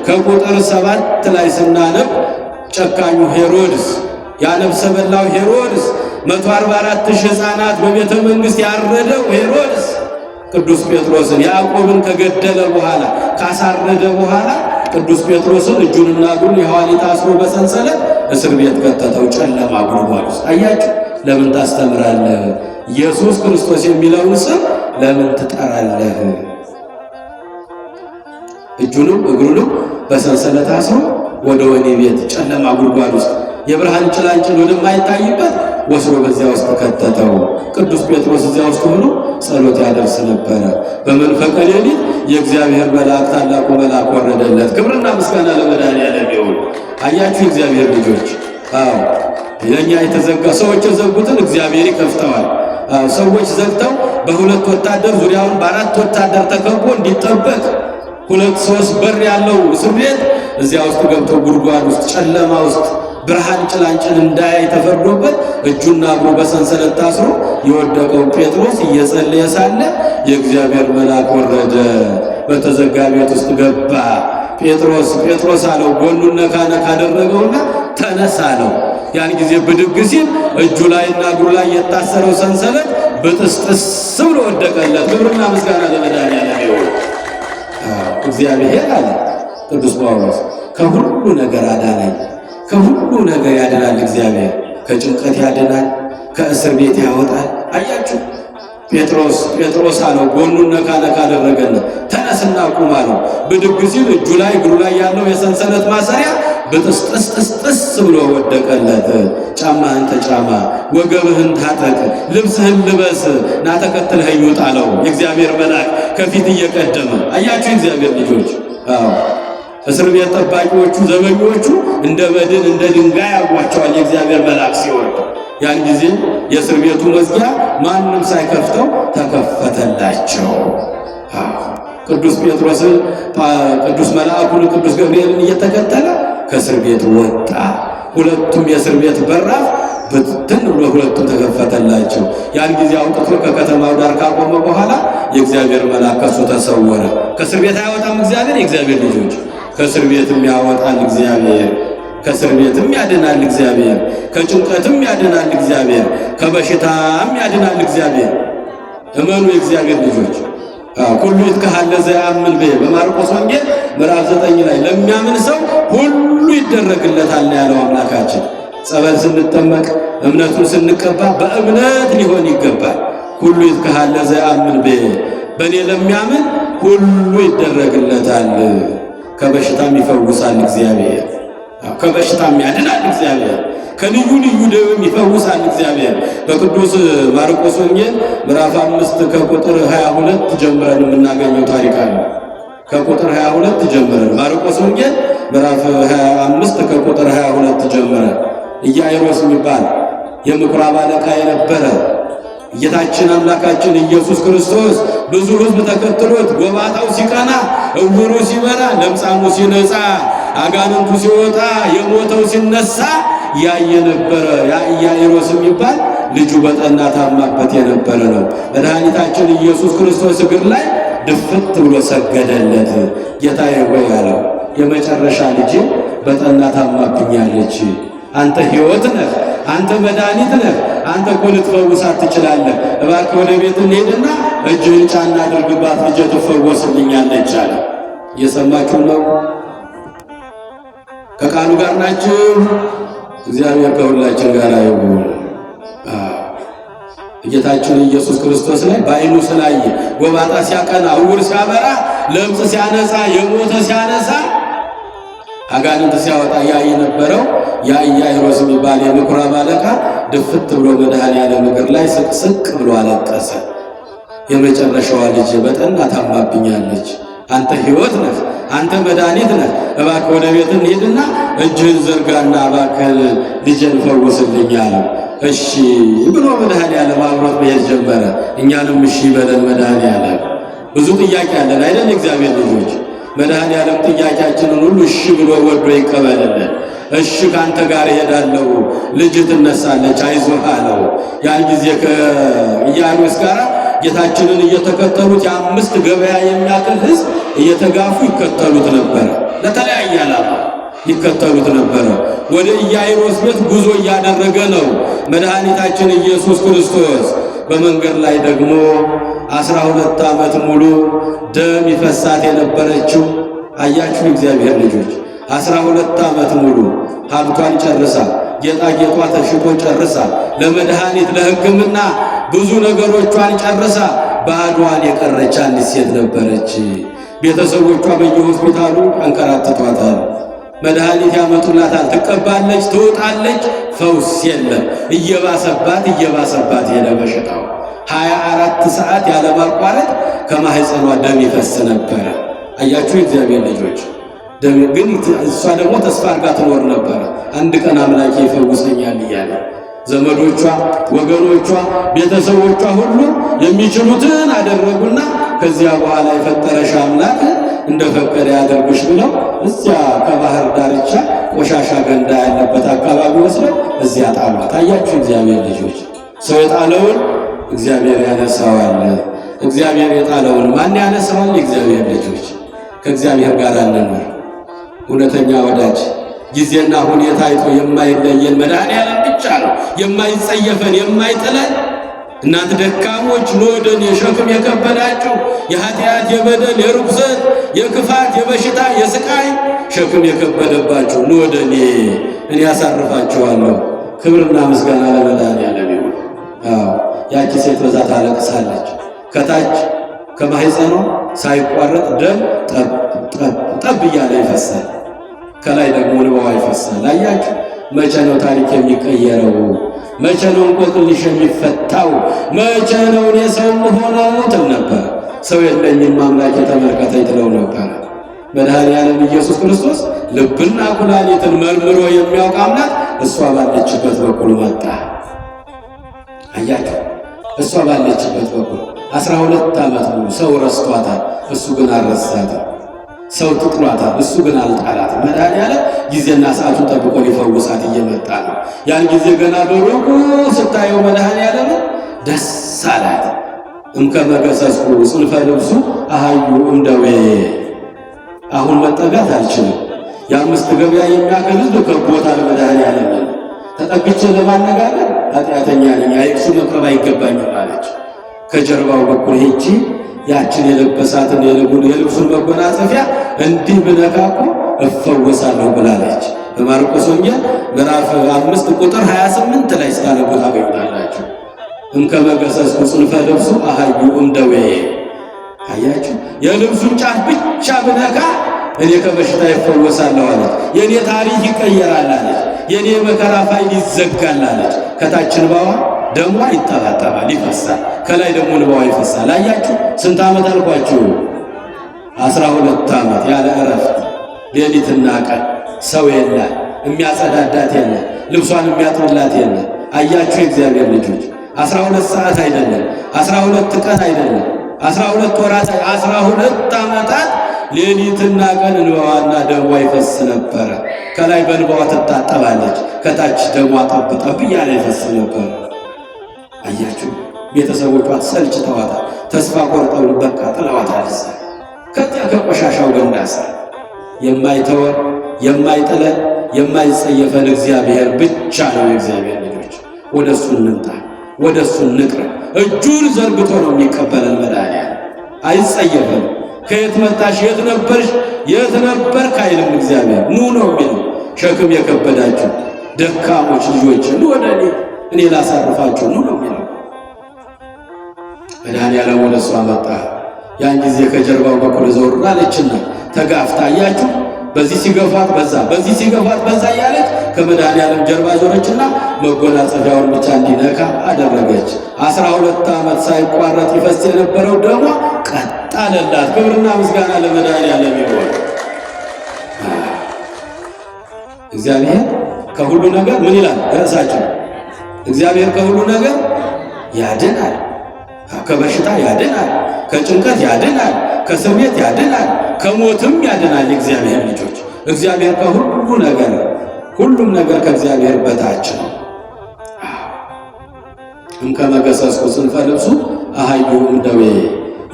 ከቁጥር 7 ላይ ስናነብ ጨካኙ ሄሮድስ፣ ያነፍሰ በላው ሄሮድስ፣ 144,000 ሕፃናት በቤተ መንግሥት ያረደው ሄሮድስ ቅዱስ ጴጥሮስን ያዕቆብን ከገደለ በኋላ ካሳረደ በኋላ ቅዱስ ጴጥሮስን እጁንና እግሩን የሐዋሊት አስሮ በሰንሰለት እስር ቤት ከተተው፣ ጨለማ ጉድጓድ ውስጥ። አያችሁ፣ ለምን ታስተምራለህ? ኢየሱስ ክርስቶስ የሚለውን ስም ለምን ትጠራለህ? እጁንም እግሩንም በሰንሰለት አስሮ ወደ ወህኒ ቤት ጨለማ ጉድጓድ ውስጥ የብርሃን ጭላንጭል ወደማይታይበት ወስዶ በዚያ ውስጥ ከተተው። ቅዱስ ጴጥሮስ እዚያ ውስጥ ሆኖ ጸሎት ያደርስ ነበረ። በመንፈቀ ሌሊት የእግዚአብሔር መልአክ ታላቁ መልአክ ወረደለት። ክብርና ምስጋና ለመድኃኔዓለም ይሁን። አያችሁ እግዚአብሔር ልጆች፣ አዎ ለኛ የተዘጋ ሰዎች የዘጉትን እግዚአብሔር ይከፍተዋል። ሰዎች ዘግተው በሁለት ወታደር ዙሪያውን በአራት ወታደር ተከቦ እንዲጠበቅ 2-3 በር ያለው እስር ቤት እዚያ ውስጥ ገብቶ ጉድጓድ ውስጥ ጨለማ ውስጥ ብርሃን ጭላንጭል እንዳያይ ተፈርዶበት እጁና እግሩ በሰንሰለት ታስሮ የወደቀው ጴጥሮስ እየጸለየ ሳለ የእግዚአብሔር መልአክ ወረደ፣ በተዘጋ ቤት ውስጥ ገባ። ጴጥሮስ ጴጥሮስ አለው። ጎኑን ነካ ነካ አደረገውና ተነሳ አለው። ያን ጊዜ ብድግ ሲል እጁ ላይና እግሩ ላይ የታሰረው ሰንሰለት በጥስጥስ ብሎ ወደቀለት። ክብርና ምስጋና ለመድኃኔዓለም ይሁን። እግዚአብሔር አለ ቅዱስ ጳውሎስ ከሁሉ ነገር አዳነኝ። ከሁሉ ነገር ያድናል እግዚአብሔር። ከጭንቀት ያድናል፣ ከእስር ቤት ያወጣል። አያችሁ ጴጥሮስ አለው። ጎኑን ነካ ነካ አደረገለት። ተነስና ቁም አለው። ብድግ ሲል እጁ ላይ እግሩ ላይ ያለው የሰንሰለት ማሰሪያ በጥስጥስ ብሎ ወደቀለት። ጫማህን ተጫማ፣ ወገብህን ታጠቅ፣ ልብስህን ልበስ፣ ና ተከትለኸኝ ውጣ አለው የእግዚአብሔር መልአክ ከፊት እየቀደመ። አያችሁ እግዚአብሔር ልጆች፣ እስር ቤት ጠባቂዎቹ ዘበኞቹ እንደ በድን እንደ ድንጋይ ያጓቸዋል የእግዚአብሔር መልአክ ሲወርድ። ያን ጊዜ የእስር ቤቱ መዝጊያ ማንም ሳይከፍተው ተከፈተላቸው። ቅዱስ ጴጥሮስን ቅዱስ መልአኩን ቅዱስ ገብርኤልን እየተከተለ ከእስር ቤት ወጣ። ሁለቱም የእስር ቤት በራፍ ብትን ብሎ ሁለቱም ተከፈተላቸው። ያን ጊዜ አውጥቶ ከከተማው ዳር ካቆመ በኋላ የእግዚአብሔር መልአክ ከሱ ተሰወረ። ከእስር ቤት አያወጣም እግዚአብሔር? የእግዚአብሔር ልጆች ከእስር ቤትም ያወጣል እግዚአብሔር። ከእስር ቤትም ያድናል እግዚአብሔር። ከጭንቀትም ያድናል እግዚአብሔር። ከበሽታም ያድናል እግዚአብሔር። እመኑ የእግዚአብሔር ልጆች። ሁሉ ይትከሀለ ዘያምን በ በማርቆስ ወንጌል ምዕራፍ 9 ላይ ለሚያምን ሰው ሁሉ ይደረግለታል ያለው አምላካችን። ጸበል ስንጠመቅ እምነቱን ስንቀባ በእምነት ሊሆን ይገባል። ሁሉ ይትከሀለ ዘያምን በ በእኔ ለሚያምን ሁሉ ይደረግለታል። ከበሽታም ይፈውሳል እግዚአብሔር። ከበሽታም ያድናል እግዚአብሔር። ከልዩ ልዩ ደዌም ይፈውሳል እግዚአብሔር። በቅዱስ ማርቆስ ወንጌል ምዕራፍ 5 ከቁጥር 22 ጀምረን የምናገኘው ታሪክ አለ። ከቁጥር 22 ጀምረን ማርቆስ ወንጌል ምዕራፍ 25 ከቁጥር 22 ጀምረን ኢያኢሮስ የሚባል የምኩራብ አለቃ የነበረ ጌታችን አምላካችን ኢየሱስ ክርስቶስ ብዙ ሕዝብ ተከትሎት ጎባጣው ሲቀና፣ እውሩ ሲበራ፣ ለምጻሙ ሲነጻ፣ አጋንንቱ ሲወጣ፣ የሞተው ሲነሳ ያየ ነበረ። ያ ኢያኢሮስ የሚባል ልጁ በጠና ታማበት የነበረ ነው። መድኃኒታችን ኢየሱስ ክርስቶስ እግር ላይ ድፍት ብሎ ሰገደለት። ጌታዬ ሆይ አለው፣ የመጨረሻ ልጅ በጠና ታማብኛለች። አንተ ሕይወት ነህ፣ አንተ መድኃኒት ነህ፣ አንተ እኮ ልትፈውሳት ትችላለህ። እባክህ ወደ ቤት እንሄድና እጅህን ጫና አድርግባት፣ ልጄ ትፈወስልኛለች አለ። እየሰማችሁ ነው? ከቃሉ ጋር ናችሁ? እግዚአብሔር ከሁላችን ጋር ይሁን። ጌታችን ኢየሱስ ክርስቶስ ላይ በዓይኑ ስላየ ጎባጣ ሲያቀና፣ ዕውር ሲያበራ፣ ለምጽ ሲያነጻ፣ የሞተ ሲያነሳ፣ አጋንንት ሲያወጣ ያይ ነበረው ያ ኢያኢሮስ የሚባል የምኩራብ አለቃ ድፍት ብሎ መድኃኔዓለም እግር ላይ ስቅስቅ ብሎ አለቀሰ። የመጨረሻዋ ልጅ በጠና ታማብኛለች፣ አንተ ሕይወት ነህ፣ አንተ መድኃኒት ነህ፣ እባክህ ወደ ቤት እንሂድና እጅህን ዘርጋና እባክህ ልጄን ፈውስልኝ አለው። እሺ ብሎ መድኃኔዓለም አብሮት መሄድ ጀመረ። እኛንም እሺ በለን መድኃኔዓለም። ብዙ ጥያቄ አለን አይደል? እግዚአብሔር ልጆች መድኃኔዓለም ጥያቄያችንን ሁሉ እሺ ብሎ ወዶ ይቀበልልን። እሺ ካንተ ጋር እሄዳለሁ፣ ልጅ ትነሳለች፣ አይዞህ አለው። ያን ጊዜ ከኢያኢሮስ ጋር ጌታችንን እየተከተሉት የ5 ገበያ የሚያክል ሕዝብ እየተጋፉ ይከተሉት ነበረ። ለተለያየ ዓላማ ይከተሉት ነበረ። ወደ ኢያኢሮስ ቤት ጉዞ እያደረገ ነው መድኃኒታችን ኢየሱስ ክርስቶስ። በመንገድ ላይ ደግሞ 12 ዓመት ሙሉ ደም ይፈሳት የነበረችው አያችሁ እግዚአብሔር ልጆች 12 ዓመት ሙሉ ሀብቷን ጨርሳ ጌጣጌጧ ተሽጦ ጨርሳ ለመድኃኒት ለሕክምና ብዙ ነገሮቿን ጨርሳ ባዷን የቀረች አንዲት ሴት ነበረች። ቤተሰቦቿ በየሆስፒታሉ አንከራትቷታል። መድኃኒት ያመጡላታል፣ ትቀባለች፣ ትውጣለች፣ ፈውስ የለም። እየባሰባት ሄደ በሽታው። 24 ሰዓት ያለማቋረጥ ከማህፀኗ ደም ይፈስ ነበረ። አያችሁ እግዚአብሔር ልጆች ግን እሷ ደግሞ ተስፋ አድርጋ ትኖር ነበረ። አንድ ቀን አምላኬ ይፈውሰኛል እያለ ዘመዶቿ፣ ወገኖቿ፣ ቤተሰቦቿ ሁሉ የሚችሉትን አደረጉና ከዚያ በኋላ የፈጠረሽ አምላክ እንደፈቀደ ያደርጉሽ ብለው እዚያ ከባህር ዳርቻ ቆሻሻ ገንዳ ያለበት አካባቢ ወስደው እዚያ ጣሏት። አያችሁ እግዚአብሔር ልጆች ሰው የጣለውን እግዚአብሔር ያነሳዋል። እግዚአብሔር የጣለውን ማን ያነሳዋል? እግዚአብሔር ልጆች ከእግዚአብሔር ጋር እንኖር። እውነተኛ ወዳጅ ጊዜና ሁኔታ አይቶ የማይለየን መድኃኔዓለም ብቻ ነው። የማይጸየፈን የማይጥለን። እናንተ ደካሞች ኑ ወደ እኔ፣ ሸክም የከበዳችሁ የኃጢአት የበደል የርኩሰት የክፋት የበሽታ የስቃይ ሸክም የከበደባችሁ ኑ ወደ እኔ ያሳርፋችኋለሁ። ክብርና ምስጋና ለመድኃኔዓለም ይሁን። ያቺ ሴት በዛ ታለቅሳለች። ከታች ከማህፀኗ ሳይቋረጥ ደም ጠብ እያለ ይፈሳል። ከላይ ደግሞ እንባዋ ይፈሳል። አያችሁ መቼ ነው ታሪክ የሚቀየረው? መቼ ነው እንቆቅልሽ የሚፈታው? መቼ ነው እኔ ሰው የምሆነው ትል ነበር። ሰው የለኝም አምላኬ ተመልከተኝ ትለው ነበር። መድኃኔዓለም ኢየሱስ ክርስቶስ ልብና ኩላሊትን መርምሮ የሚያውቅ አምላክ እሷ ባለችበት በኩል መጣ። አያችሁ እሷ ባለችበት በኩል 12 ዓመት ሙሉ ሰው ረስቷታል፣ እሱ ግን አልረሳትም። ሰው ትጥሏታል፣ እሱ ግን አልጣላትም። መድኃኔዓለም ጊዜና ሰዓቱን ጠብቆ ሊፈውሳት እየመጣ ነው። ያን ጊዜ ገና በሩቁ ስታየው መድኃኔዓለም ደስ አላት። እምከመ ገሰስኩ ጽንፈ ልብሱ አሃዩ እምደዌ። አሁን መጠጋት አልችልም። የ5 ገበያ የሚያክል ሕዝብ ከቦታል መድኃኔዓለም። ተጠግቼ ለማነጋገር ኃጢአተኛ ነኝ፣ አይቅሱ መቅረብ አይገባኝም አለች። ከጀርባው በኩል ሄጄ ያችን የለበሳትን የልብሱን መጎናጸፊያ እንዲህ ብነካኩ እፈወሳለሁ ብላለች። በማርቆስ ወንጌል ምዕራፍ 5 ቁጥር 28 ላይ ስታነቡ ታገኙታላችሁ። እምከመ ገሰስኩ ጽንፈ ልብሱ አሃዩ እምደዌ። አያችሁ የልብሱን ጫፍ ብቻ ብነካ እኔ ከበሽታ ይፈወሳለሁ አለች። የኔ ታሪክ ይቀየራል አለች። የኔ መከራ ፋይል ይዘጋል አለች። ከታች እንባዋ ደሟ ይጠባጠባል፣ ይፈሳል። ከላይ ደግሞ እንባዋ ይፈሳል። አያችሁ ስንት ዓመት አልኳችሁ? 12 ዓመት ያለ እረፍት ሌሊትና ቀን። ሰው የለ፣ የሚያጸዳዳት የለ፣ ልብሷን የሚያጥብላት የለ። አያችሁ የእግዚአብሔር ልጆች 12 ሰዓት አይደለም፣ 12 ቀን አይደለም፣ 12 ወራት፣ 12 ዓመታት ሌሊትና ቀን እንባዋና ደሟ ይፈስ ነበረ። ከላይ በእንባዋ ትታጠባለች፣ ከታች ደሟ ጠብ ጠብ እያለ ይፈስ ነበር። አያችሁ፣ ቤተሰቦቿ ሰልችተዋታል፣ ተስፋ ቆርጠው በቃ ጥለዋታል። ከዚያ ከቆሻሻው ገንዳ ስር የማይተወን የማይጥለን የማይጸየፈን እግዚአብሔር ብቻ ነው። የእግዚአብሔር ልጆች ወደ እሱ እንምጣ፣ ወደ እሱ እንቅረብ። እጁን ዘርግቶ ነው የሚቀበለን መድኃኒዓለም። አይጸየፈን። ከየት መጣሽ፣ የት ነበርሽ፣ የት ነበርክ አይልም እግዚአብሔር። ኑ ነው የሚለው። ሸክም የከበዳችሁ ደካሞች ልጆች ኑ ወደ እኔ ላሳርፋችሁ ኑ ነው የሚለው። መድኃኒዓለም ወደ እሷ መጣ። ያን ጊዜ ከጀርባው በኩል ዘወር አለችና ተጋፍታ፣ አያችሁ፣ በዚህ ሲገፋት በዛ፣ በዚህ ሲገፋት በዛ እያለች ከመድኃኒዓለም ጀርባ ዞረችና መጎናጸፊያውን ብቻ እንዲነካ አደረገች። 12 ዓመት ሳይቋረጥ ይፈስ የነበረው ደሟ ቀጥ አለላት። ክብርና ምስጋና ለመድኃኒዓለም ይሁን። እግዚአብሔር ከሁሉ ነገር ምን ይላል ርዕሳችን? እግዚአብሔር ከሁሉ ነገር ያድናል። ከበሽታ ያድናል፣ ከጭንቀት ያድናል፣ ከስሜት ያድናል፣ ከሞትም ያድናል። የእግዚአብሔር ልጆች እግዚአብሔር ከሁሉ ነገር፣ ሁሉም ነገር ከእግዚአብሔር በታች ነው። እምከመገሰስኩ ጽንፈ ልብሱ አሃዩ እምደዌ፣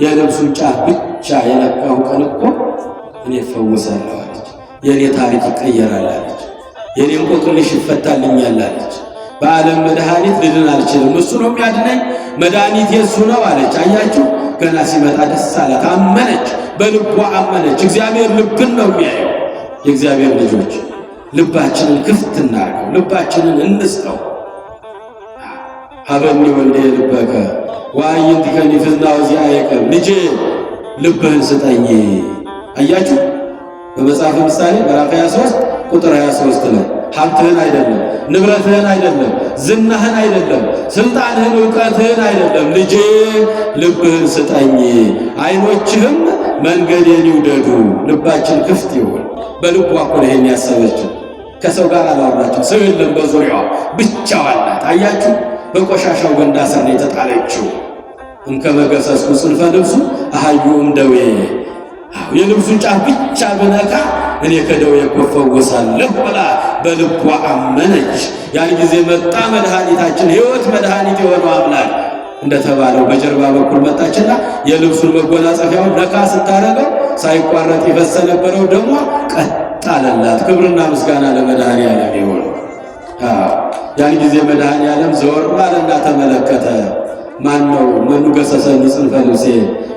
የልብሱን ጫፍ ብቻ የነካሁ ቀን እኮ እኔ እፈውሳለሁ አለች። የእኔ ታሪክ ይቀየራል አለች። የእኔ እንቆቅልሽ ይፈታልኛል አለች። በዓለም መድኃኒት ልድን አልችልም፣ እሱ ነው የሚያድነኝ፣ መድኃኒት የእሱ ነው አለች። አያችሁ፣ ገና ሲመጣ ደስ አላት፣ አመነች፣ በልቧ አመነች። እግዚአብሔር ልብን ነው የሚያየው። የእግዚአብሔር ልጆች ልባችንን ክፍት እናርገው፣ ልባችንን እንስጠው። ሀበኒ ወልደ ልበከ ወአዕይንቲከኒ ፍዝና ወዚአየከ፣ ልጄ ልብህን ስጠኝ። አያችሁ፣ በመጽሐፈ ምሳሌ ምዕራፍ 23 ቁጥር 23 ላይ ሀብትህን አይደለም፣ ንብረትህን አይደለም፣ ዝናህን አይደለም፣ ስልጣንህን፣ ዕውቀትህን አይደለም፣ ልጄ ልብህን ስጠኝ። ዓይኖችህም መንገዴን ይውደዱ። ልባችን ክፍት ይሁን። በልቧ እኮ ይሄን ያሰበችው። ከሰው ጋር አላወራችም። ሰው የለም በዙሪያዋ፣ ብቻዋን ናት። አያችሁ፣ በቆሻሻው ገንዳ ስር ነው የተጣለችው። እምከመገሰስኩ ጽንፈ ልብሱ አሃዩ እምደዌ፣ የልብሱን ጫፍ ብቻ ብነካ እኔ ከደዌ እፈወሳለሁ ብላ በልቧ አመነች። ያን ጊዜ መጣ መድኃኒታችን፣ ሕይወት መድኃኒት የሆነው አምላክ እንደተባለው በጀርባ በኩል መጣችና የልብሱን መጎናጸፊያውን ነካ ስታረገው ሳይቋረጥ ይፈስ የነበረው ደሟ ቀጥ አለላት። ክብርና ምስጋና ለመድኃኒዓለም ይሁን። ያን ጊዜ መድኃኒዓለም ዘወር አለና ተመለከተ። ማን ነው? መኑ ገሰሰኒ ጽንፈ ልብሴ፣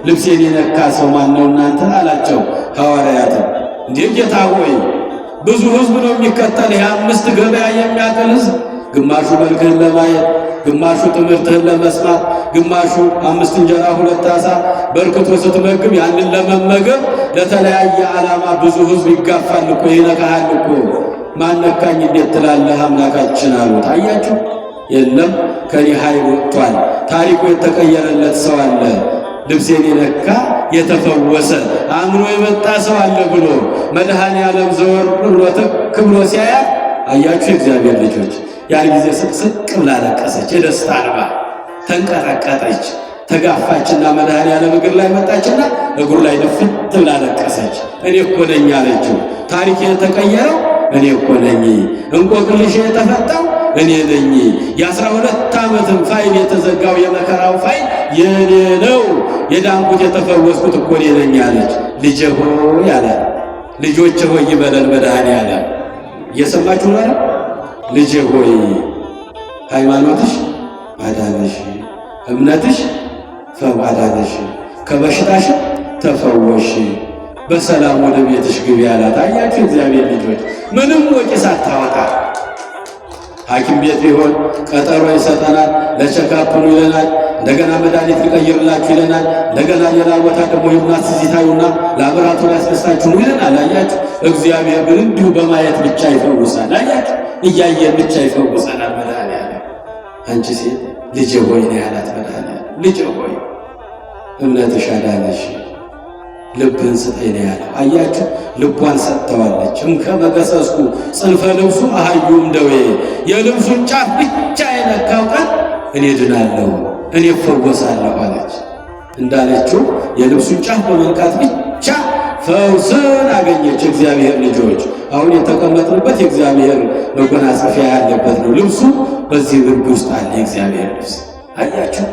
ልብሴን የነካ ሰው ማን ነው እናንተ አላቸው ሐዋርያትን። እንዴ ጌታ ሆይ ብዙ ሕዝብ ነው የሚከተል፣ የ5 ገበያ የሚያክል ሕዝብ፣ ግማሹ መልክህን ለማየት፣ ግማሹ ትምህርትህን ለመስማት፣ ግማሹ 5 እንጀራ 2 ዓሣ በርክቶ ስትመግብ ያንን ለመመገብ ለተለያየ ዓላማ ብዙ ሕዝብ ይጋፋል እኮ፣ ይነካሃል እኮ። ማን ነካኝ እንዴት ትላለህ አምላካችን አሉት። አያችሁ፣ የለም ከኔ ኃይል ወጥቷል። ታሪኩ የተቀየረለት ሰው አለ። ልብሴን የነካ የተፈወሰ አምኖ የመጣ ሰው አለ ብሎ መድኃኒዓለም ዘወር ብሎ ትክ ብሎ ሲያያት፣ አያችሁ የእግዚአብሔር ልጆች፣ ያን ጊዜ ስቅስቅ ብላ ለቀሰች። የደስታ እንባ ተንቀጠቀጠች። ተጋፋችና መድኃኒዓለም እግር ላይ መጣችና እግሩ ላይ ድፍት ብላ ለቀሰች። እኔ እኮ ነኝ አለችው። ታሪክ የተቀየረው እኔ እኮ ነኝ። እንቆቅልሽ የተፈታው እኔ ነኝ። የ12 ዓመትም ፋይል የተዘጋው የመከራው ፋይል የኔ ነው። የዳንኩት የተፈወስኩት እኮ እኔ ነኝ አለች። ልጄ ሆይ አለ። ልጆች ሆይ ይበለን መድኃኒዓለም። እየሰማችሁ ነው? ልጄ ሆይ ሃይማኖትሽ አዳነሽ፣ እምነትሽ አዳነሽ፣ ከበሽታሽ ተፈወሽ፣ በሰላም ወደ ቤትሽ ግቢ አላት። አያችሁ እግዚአብሔር ልጆች፣ ምንም ወጪ ሳታወጣ ሐኪም ቤት ቢሆን ቀጠሮ ይሰጠናል፣ ለቸካፕኑ ይለናል፣ እንደገና መድኃኒት ሊቀይርላችሁ ይለናል፣ እንደገና ሌላ ቦታ ደግሞ ሂዱና ሲታዩና ላቦራቶሪ ያስነሳችሁ ይለናል። አያችሁ እግዚአብሔር ግን እንዲሁ በማየት ብቻ ይፈውሳል። አያችሁ እያየን ብቻ ይፈውሰናል መድኃኒዓለም። አንቺ ሴት ልጄ ሆይ ነው ያላት መድኃኒዓለም። ልጄ ሆይ እምነትሽ አዳነሽ፣ ልብህን ስጠኝ ነው ያለው። አያችሁ ልቧን ሰጥተዋለች። እምከመገሰስኩ ጽንፈ ልብሱ አሃዩ እምደዌ፣ የልብሱን ጫፍ ብቻ የነካው ቀን እኔ ድናለሁ፣ እኔ እፈወሳለሁ አለች። እንዳለችው የልብሱን ጫፍ በመንካት ብቻ ፈውስን አገኘች። እግዚአብሔር ልጆች አሁን የተቀመጥንበት የእግዚአብሔር መጎናጸፊያ ያለበት ነው። ልብሱ በዚህ ግርግ ውስጥ አለ። የእግዚአብሔር ልብስ አያችሁ።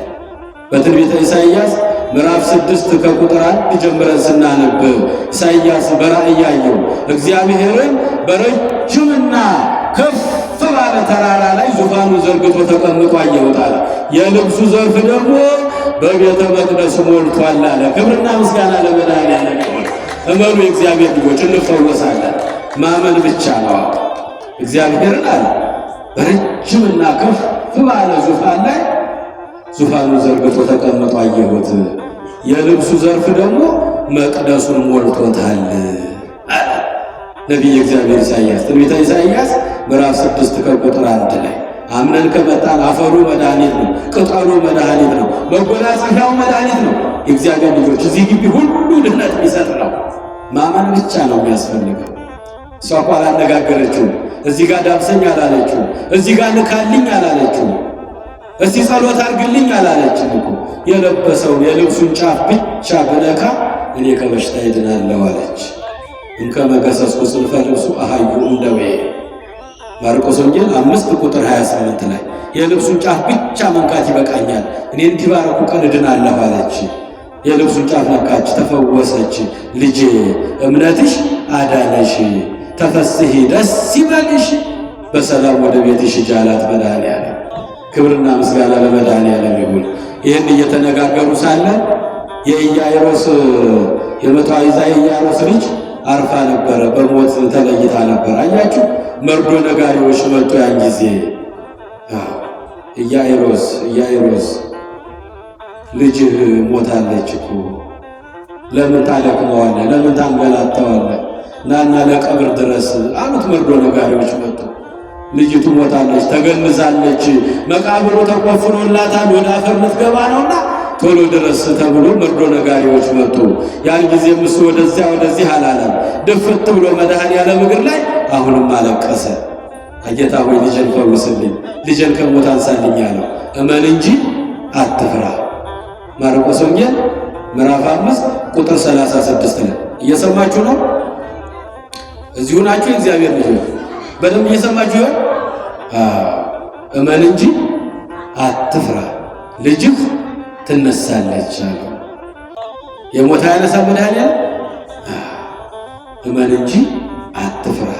በትንቢተ ኢሳይያስ ምዕራፍ 6 ከቁጥር 1 ጀምረን ስናነብ ኢሳይያስ በራእይ ያየው እግዚአብሔርን በረጅምና ከፍ ባለ ተራራ ላይ ዙፋኑን ዘርግቶ ተቀምጦ አየሁት አለ። የልብሱ ዘርፍ ደግሞ በቤተ መቅደስ ሞልቷል አለ። ክብርና ምስጋና ለመድኃኒዓለም ይሁን። እመኑ የእግዚአብሔር ልጆች፣ እንፈወሳለን። ማመን ብቻ ነው። እግዚአብሔርን አለ በረጅምና ከፍ ባለ ዙፋን ላይ ዙፋኑን ዘርግቶ ተቀምጦ አየሁት። የልብሱ ዘርፍ ደግሞ መቅደሱን ሞልቶታል አለ ነቢየ እግዚአብሔር ኢሳይያስ። ትንቢተ ኢሳይያስ ምዕራፍ 6 ከቁጥር 1 ላይ አምነን ከመጣን አፈሩ መድኃኒት ነው፣ ቅጠሉ መድኃኒት ነው፣ መጎናጸፊያው መድኃኒት ነው። የእግዚአብሔር ልጆች እዚህ ግቢ ሁሉ ድህነት የሚሰጥ ነው። ማመን ብቻ ነው የሚያስፈልገው። እሷ እኮ አላነጋገረችው። እዚህ ጋር ዳብሰኝ አላለችው። እዚህ ጋር ንካልኝ አላለችው። እስቲ ጸሎት አድርግልኝ አላለችም እኮ። የለበሰውን የልብሱን ጫፍ ብቻ ብነካ እኔ ከበሽታ እድናለሁ አለች። እንከመ ገሰስኩ ጽንፈ ልብሱ አሃዩ እምደዌ ማርቆስ ወንጌል 5 ቁጥር 28 ላይ የልብሱን ጫፍ ብቻ መንካት ይበቃኛል፣ እኔ እንዲባረኩ ቀን እድናለሁ አለች። የልብሱን ጫፍ ነካች፣ ተፈወሰች። ልጄ እምነትሽ አዳነሽ፣ ተፈስሒ ደስ ይበልሽ፣ በሰላም ወደ ቤትሽ ሂጂ አላት መድኃኒዓለም። ክብርና ምስጋና ለመድኃኒዓለም ይሁን። ይህን እየተነጋገሩ ሳለ የኢያኢሮስ የመቷይዛ የኢያኢሮስ ልጅ አርፋ ነበረ፣ በሞት ተለይታ ነበር። አያችሁ መርዶ ነጋሪዎች መጡ። ያን ጊዜ ኢያኢሮስ ልጅህ ሞታለች እኮ ለምን ታለቅመዋለህ? ለምን ታንገላታዋለህ? ናና ለቀብር ድረስ አሉት። መርዶ ነጋሪዎች መጡ። ልጅቱ ሞታለች፣ ተገንዛለች፣ መቃብሩ ተቆፍሮላታል፣ ወደ አፈር ልትገባ ነውና ቶሎ ድረስ ተብሎ መርዶ ነጋሪዎች መጡ። ያን ጊዜም እሱ ወደዚያ ወደዚህ አላለም። ድፍት ብሎ መድኃኒዓለም እግር ላይ አሁንም አለቀሰ። ጌታ ሆይ ልጄን ፈውስልኝ፣ ልጄን ከሞት አንሳልኝ አለው። እመን እንጂ አትፍራ። ማርቆስ ወንጌል ምዕራፍ 5 ቁጥር 36 ላይ እየሰማችሁ ነው። እዚሁ ናችሁ የእግዚአብሔር ልጆች፣ በደንብ እየሰማችሁ ይሆን? እመን እንጂ አትፍራ፣ ልጅህ ትነሳለች አለው። የሞት ያነሳ መድኃኒዓለም። እመን እንጂ አትፍራ፣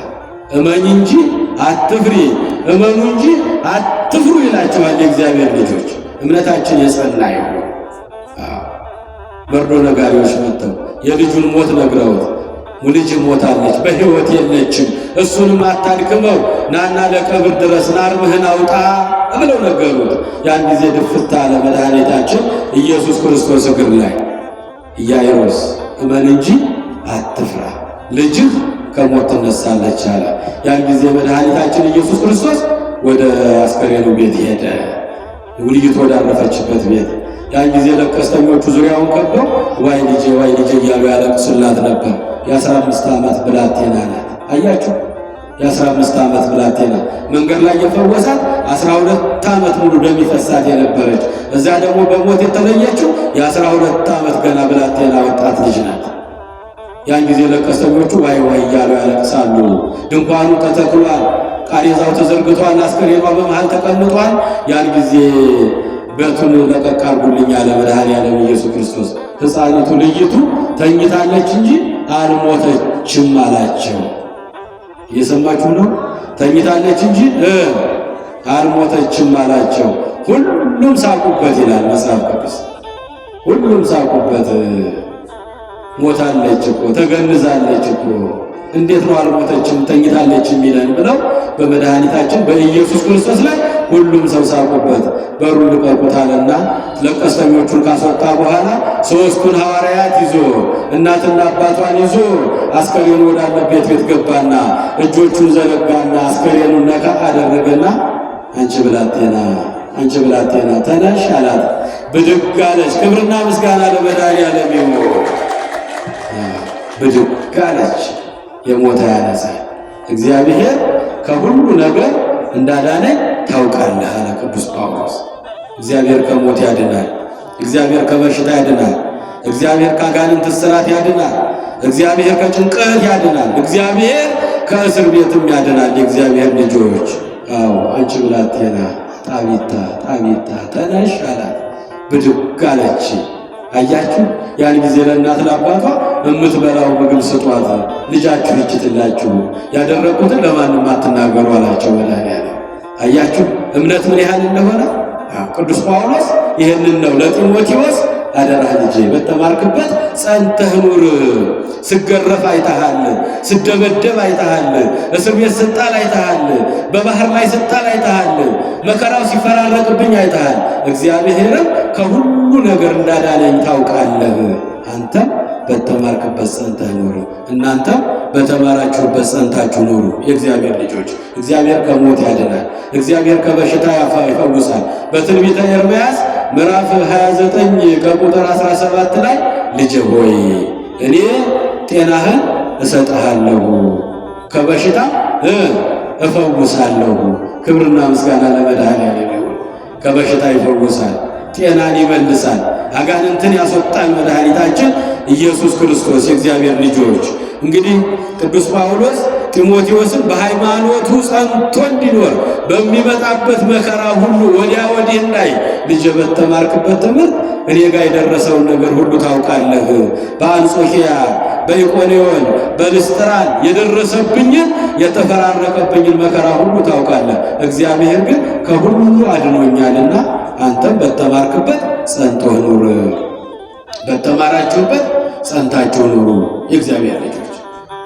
እመኝ እንጂ አትፍሪ፣ እመኑ እንጂ አትፍሩ ይላቸዋል የእግዚአብሔር ልጆች። እምነታችን የጸና ይሁን። መርዶ ነጋሪዎች መጥተው የልጁን ሞት ነግረውት ልጅ ሞታለች፣ በሕይወት የለችም፣ እሱንም አታድክመው፣ ናና ለቀብር ድረስ ናርምህን አውጣ ብለው ነገሩት። ያን ጊዜ ድፍት አለ መድኃኒታችን ኢየሱስ ክርስቶስ እግር ላይ። ኢያኢሮስ እመን እንጂ አትፍራ፣ ልጅህ ከሞት ትነሳለች አለ። ያን ጊዜ መድኃኒታችን ኢየሱስ ክርስቶስ ወደ አስከሬኑ ቤት ሄደ፣ ልጅቱ ወዳረፈችበት ቤት። ያን ጊዜ ለቀስተኞቹ ዙሪያውን ከበው ዋይ ልጄ እያሉ ያለቅሱላት ነበር። የ15 ዓመት ብላቴና ናት። አያችሁ፣ የ15 ዓመት ብላቴና መንገድ ላይ የፈወሳት 12 ዓመት ሙሉ ደም ይፈሳት የነበረች፣ እዛ ደግሞ በሞት የተለየችው የ12 ዓመት ገና ብላቴና ወጣት ልጅ ናት። ያን ጊዜ ለቀስተኞቹ ዋይ እያሉ ያለቅሳሉ። ድንኳኑ ተተክሏል፣ ቃሬዛው ተዘርግቷል፣ አስከሬኗ በመሃል ተቀምጧል። ያን ጊዜ ቤቱን ለቀቅ አድርጉልኝ አለ መድኃኒዓለም ኢየሱስ ክርስቶስ። ሕፃኒቱ ልጅቱ ተኝታለች እንጂ አልሞተችም አላቸው። እየሰማችሁ ነው? ተኝታለች እንጂ አልሞተችም አላቸው። ሁሉም ሳቁበት ይላል መጽሐፍ ቅዱስ። ሁሉም ሳቁበት። ሞታለች እኮ ተገንዛለች እኮ እንዴት ነው አልሞተችም ተኝታለች የሚለን ብለው በመድኃኒታችን በኢየሱስ ክርስቶስ ላይ ሁሉም ሰው ሳቁበት። በሩን ልቀቁት አለና ለቀስተኞቹን ካስወጣ በኋላ ሦስቱን ሐዋርያት ይዞ እናትና አባቷን ይዞ አስከሬኑ ወዳለበት ቤት ገባና እጆቹን ዘረጋና አስከሬኑን ነካ አደረገና አንቺ ብላቴና ተነሽ አላት። ብድግ አለች። ክብርና ምስጋና ለመድኃኒዓለም ይሁን። ብድግ አለች። የሞተ ያነሳል። እግዚአብሔር ከሁሉ ነገር እንዳዳነኝ ታውቃለህ አለ ቅዱስ ጳውሎስ። እግዚአብሔር ከሞት ያድናል። እግዚአብሔር ከበሽታ ያድናል። እግዚአብሔር ከአጋንንት እስራት ያድናል። እግዚአብሔር ከጭንቀት ያድናል። እግዚአብሔር ከእስር ቤትም ያድናል። የእግዚአብሔር ልጆች አዎ አንቺ ብላቴና ጣቢታ ጣቢታ ተነሽ አላት። ብድግ አለች። አያችሁ ያን ጊዜ ለእናት ለአባቷ የምትበላው ምግብ ስጧት፣ ልጃችሁ ይችትላችሁ፣ ያደረኩትን ለማንም አትናገሩ አላቸው መድኃኒዓለም። አያችሁ እምነት ምን ያህል እንደሆነ። ቅዱስ ጳውሎስ ይህንን ነው ለጢሞቴዎስ አደራ ልጄ በተማርክበት ጸንተህ ኑር። ስገረፍ አይተሃል፣ ስደበደብ አይተሃል፣ እስር ቤት ስጣል አይተሃል፣ በባህር ላይ ስጣል አይተሃል፣ መከራው ሲፈራረቅብኝ አይተሃል። እግዚአብሔርም ከሁሉ ነገር እንዳዳነኝ ታውቃለህ። አንተም በተማርክበት ጸንተህ ኑር፣ እናንተም በተማራችሁበት ጸንታችሁ ኑሩ። የእግዚአብሔር ልጆች እግዚአብሔር ከሞት ያድናል። እግዚአብሔር ከበሽታ ይፈውሳል። በትንቢተ ኤርምያስ ምዕራፍ 29 ከቁጥር 17 ላይ ልጄ ሆይ እኔ ጤናህን እሰጥሃለሁ፣ ከበሽታ እፈውሳለሁ። ክብርና ምስጋና ለመድኃኒዓለም ይሁን። ከበሽታ ይፈውሳል፣ ጤናን ይመልሳል፣ አጋንንትን ያስወጣል መድኃኒታችን ኢየሱስ ክርስቶስ። የእግዚአብሔር ልጆች እንግዲህ ቅዱስ ጳውሎስ ጢሞቴዎስን በሃይማኖቱ ጸንቶ እንዲኖር በሚመጣበት መከራ ሁሉ ወዲያ ወዲህ እንዳይ ልጄ በተማርክበት ትምህርት እኔ ጋር የደረሰውን ነገር ሁሉ ታውቃለህ። በአንጾኪያ፣ በኢቆንዮን፣ በልስጥራን የደረሰብኝን የተፈራረቀብኝን መከራ ሁሉ ታውቃለህ። እግዚአብሔር ግን ከሁሉ አድኖኛልና አንተም በተማርክበት ጸንተህ ኑር። በተማራችሁበት ጸንታችሁ ኑሩ። የእግዚአብሔር ልጆች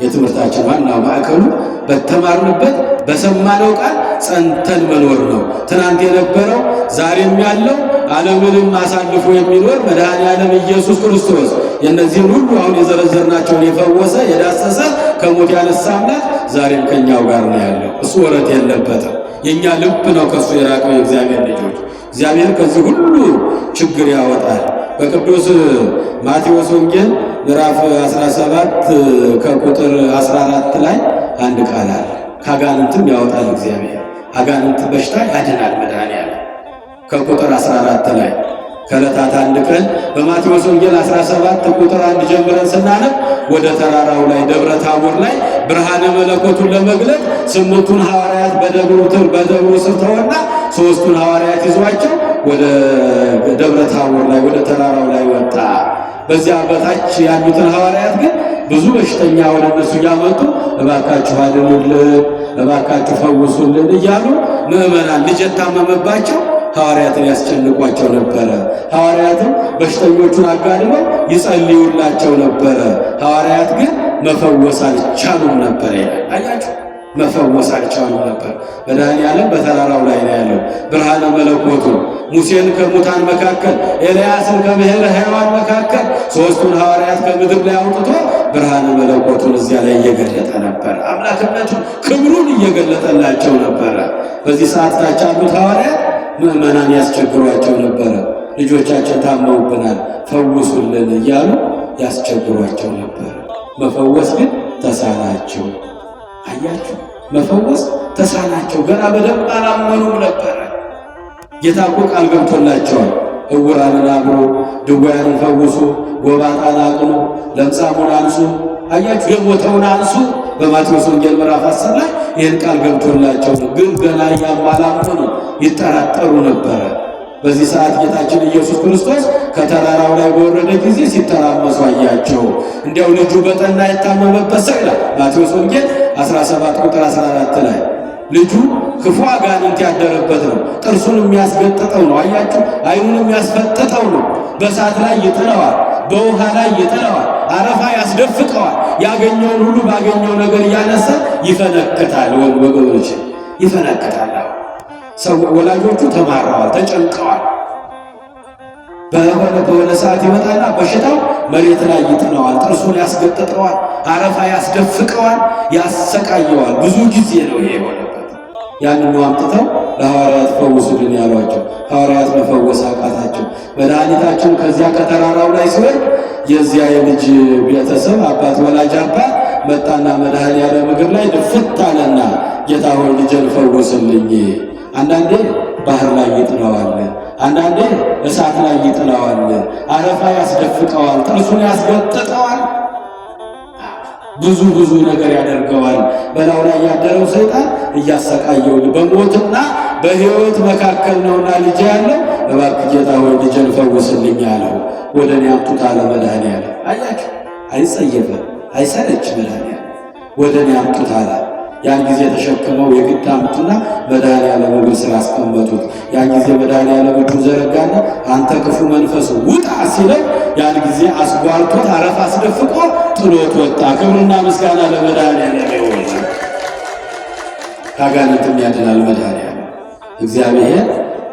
የትምህርታችን ዋናው ማዕከሉ በተማርንበት በሰማነው ቃል ጸንተን መኖር ነው። ትናንት የነበረው ዛሬም ያለው ዓለምንም አሳልፎ የሚኖር መድኃኒዓለም ኢየሱስ ክርስቶስ የእነዚህን ሁሉ አሁን የዘረዘርናቸውን የፈወሰ የዳሰሰ ከሞት ያነሳ አምላክ ዛሬም ከኛው ጋር ነው ያለው። እሱ ወረት የለበትም። የኛ ልብ ነው ከሱ የራቀው። የእግዚአብሔር ልጆች እግዚአብሔር ከዚህ ሁሉ ችግር ያወጣል። በቅዱስ ማቴዎስ ወንጌል ምዕራፍ 17 ከቁጥር 14 ላይ አንድ ቃል አለ። ከአጋንንትም ያወጣል እግዚአብሔር። አጋንንት በሽታ ያድናል መድኃኒዓለም። ከቁጥር 14 ላይ ከዕለታት አንድ ቀን በማቴዎስ ወንጌል 17 ቁጥር 1 ጀምረን ስናነብ ወደ ተራራው ላይ ደብረ ታቦር ላይ ብርሃነ መለኮቱን ለመግለጥ 8ቱን ሐዋርያት በደብሩ ስር ተወና 3ቱን ሐዋርያት ይዟቸው ወደ ደብረ ታቦር ላይ ወደ ተራራው ላይ ወጣ። በዚያ በታች ያሉትን ሐዋርያት ግን ብዙ በሽተኛ ወደ እነሱ እያመጡ እባካችሁ አድኑልን፣ እባካችሁ ፈውሱልን እያሉ ምዕመናን ልጅ የታመመባቸው ሐዋርያትን ያስጨንቋቸው ነበረ። ሐዋርያትም በሽተኞቹን አጋድመው ይጸልዩላቸው ነበረ። ሐዋርያት ግን መፈወስ አልቻሉም ነበር ይላል። አያችሁ መፈወስ አልቻሉም ነበር። መድኃኒዓለም በተራራው ላይ ነው ያለው። ብርሃነ መለኮቱ ሙሴን ከሙታን መካከል፣ ኤልያስን ከብሔረ ሕያዋን መካከል 3ቱን ሐዋርያት ከምድር ላይ አውጥቶ ብርሃነ መለኮቱን እዚያ ላይ እየገለጠ ነበር። አምላክነቱን ክብሩን እየገለጠላቸው ነበረ። በዚህ ሰዓት ታች ያሉት ሐዋርያት ምዕመናን ያስቸግሯቸው ነበረ። ልጆቻችን ታመውብናል ፈውሱልን እያሉ ያስቸግሯቸው ነበር። መፈወስ ግን ተሳናቸው። አያችሁ መፈወስ ተሳናቸው። ገና በደንብ አላመኑም ነበረ። ጌታ እኮ ቃል ገብቶላቸዋል። ዕውራንን አብሩ፣ ድውያንን ፈውሱ፣ ጎባጣን አቅኑ፣ ለምጻሙን አንሱ፣ አያችሁ የሞተውን አንሱ። በማቴዎስ ወንጌል ምዕራፍ 10 ላይ ይህን ቃል ገብቶላቸው ግን ገና ያማላመኑ ይጠራጠሩ ነበረ። በዚህ ሰዓት ጌታችን ኢየሱስ ክርስቶስ ከተራራው ላይ በወረደ ጊዜ ሲተራመሱ አያቸው። እንዲያው ልጁ በጠና የታመመበት ሰው ይላል ማቴዎስ ወንጌል 17 ቁጥር 14 ላይ ልጁ ክፉ አጋንንት ያደረበት ነው። ጥርሱን የሚያስገጥጠው ነው። አያችሁ ዓይኑን የሚያስፈጥጠው ነው። በእሳት ላይ ይጥለዋል፣ በውሃ ላይ ይጥለዋል፣ አረፋ ያስደፍቀዋል። ያገኘውን ሁሉ ባገኘው ነገር እያነሳ ይፈነክታል። ወገኖች ይፈነክታል። ሰው ወላጆቹ ተማረዋል፣ ተጨንቀዋል። በሆነ ሰዓት ይመጣና በሽታው መሬት ላይ ይጥለዋል፣ ጥርሱን ያስገጥጠዋል፣ አረፋ ያስደፍቀዋል፣ ያሰቃየዋል። ብዙ ጊዜ ነው ይሄ የሆነበት። ያንን አምጥተው ለሐዋርያት ፈውሱልን ያሏቸው። ሐዋርያት መፈወስ አቃታቸው። መድኃኒታችን ከዚያ ከተራራው ላይ ሲወርድ የዚያ የልጅ ቤተሰብ አባት ወላጅ አባት መጣና መድኃኒዓለም እግር ላይ ድፍት አለና ጌታ ሆይ ልጄን ፈውስልኝ። አንዳንዴ ባህር ላይ ይጥለዋል፣ አንዳንዴ እሳት ላይ ይጥለዋል፣ አረፋ ያስደፍቀዋል፣ ጥርሱን ያስገጥጠዋል፣ ብዙ ነገር ያደርገዋል። በላዩ ላይ ያደረው ሰይጣን እያሰቃየው በሞትና በሕይወት መካከል ነውና ልጅ ያለው እባክህ ጌታ ሆይ ልጄን ፈውስልኝ አለው። ወደ እኔ አምጡት አለ መድኃኒዓለም። አያችሁ፣ አይጸየፍም፣ አይሰለች መድኃኒዓለም። ወደ እኔ አምጡት አለ። ያን ጊዜ ተሸክመው የግድ አምጡና መድኃኒዓለም እግር ስር አስቀመጡት። ያን ጊዜ መድኃኒዓለም እጁን ዘረጋና አንተ ክፉ መንፈስ ውጣ ሲለው ያን ጊዜ አስጓርቶት አረፍ አስደፍቆ ጥሎት ወጣ። ክብርና ምስጋና ለመድኃኒዓለም ይሁን። ከአጋንንትም ያድናል መድኃኒዓለም። እግዚአብሔር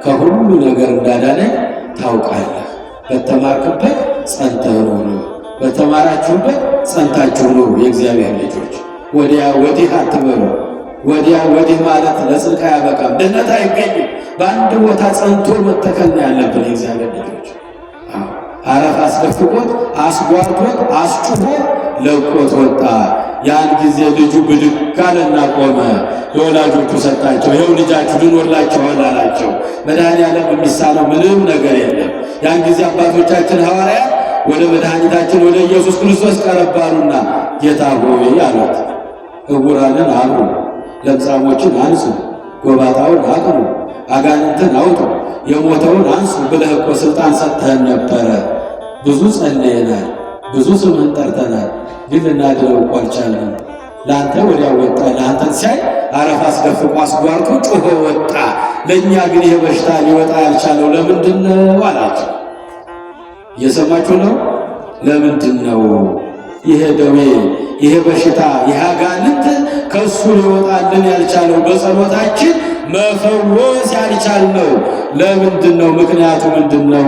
ከሁሉ ነገር እንዳዳነኝ ታውቃለህ። በተማርክበት ጸንተህ ኑሩ፣ በተማራችሁበት ጸንታችሁ ኑሩ። የእግዚአብሔር ልጆች ወዲያ ወዲህ አትበሉ። ወዲያ ወዲህ ማለት ለጽድቅ አያበቃም፣ ድነት አይገኝም። በአንድ ቦታ ጸንቶ መተከል ነው ያለብን የእግዚአብሔር ልጆች። አረፍ አስደፍቆት አስጓርቶት አስጭሆ ለቆት ወጣ። ያን ጊዜ ልጁ ብድግ አለና ቆመ። ለወላጆቹ ሰጣቸው። ይኸው ልጃችሁ ድኖላችኋል አላቸው። መድኃኒዓለም የሚሳነው ምንም ነገር የለም። ያን ጊዜ አባቶቻችን ሐዋርያት ወደ መድኃኒታችን ወደ ኢየሱስ ክርስቶስ ቀረባሉና ጌታ ሆይ አሉት፣ ዕውራንን አብሩ፣ ለምጻሞችን አንጹ፣ ጎባጣውን አቅኑ፣ አጋንንትን አውጡ፣ የሞተውን አንሱ ብለህ እኮ ሥልጣን ሰጥተህን ነበረ። ብዙ ጸለየናል፣ ብዙ ስምህን ጠርተናል፣ ግን ልናድነው እኮ አልቻልንም። ለአንተ ወዲያ ወጣ። ለአንተን ሲያይ አረፍ አስደፍቆ አስጓርቶ ጮሆ ወጣ። ለእኛ ግን ይሄ በሽታ ሊወጣ ያልቻለው ለምንድን ነው አላቸው። እየሰማችሁ ነው? ለምንድን ነው ይሄ ደዌ፣ ይሄ በሽታ፣ ይሄ አጋንንት ከእሱ ሊወጣልን ያልቻለው? በጸሎታችን መፈወስ ያልቻልነው ለምንድን ነው? ምክንያቱ ምንድን ነው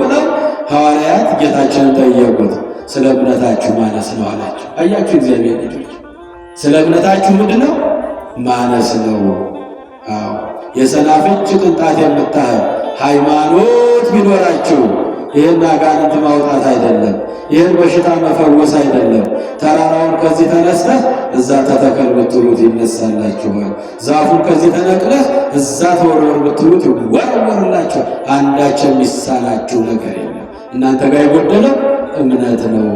ብለው ሐዋርያት ጌታችንን ጠየቁት። ስለ እምነታችሁ ማነስ ነው አላቸው። አያችሁ እግዚአብሔር ልጆች፣ ስለ እምነታችሁ ምንድን ነው? ማነስ ነው። አዎ የሰናፍጭ ቅንጣት የምታህል ሃይማኖት ቢኖራችሁ ይህን አጋንንት ማውጣት አይደለም፣ ይህን በሽታ መፈወስ አይደለም። ተራራውን ከዚህ ተነስተህ እዛ ተተከል ብትሉት ይነሳላችኋል። ዛፉን ከዚህ ተነቅለህ እዛ ተወርወር ብትሉት ይወረወርላችኋል። አንዳች የሚሳናችሁ ነገር የለም። እናንተ ጋር የጎደለው እምነት ነው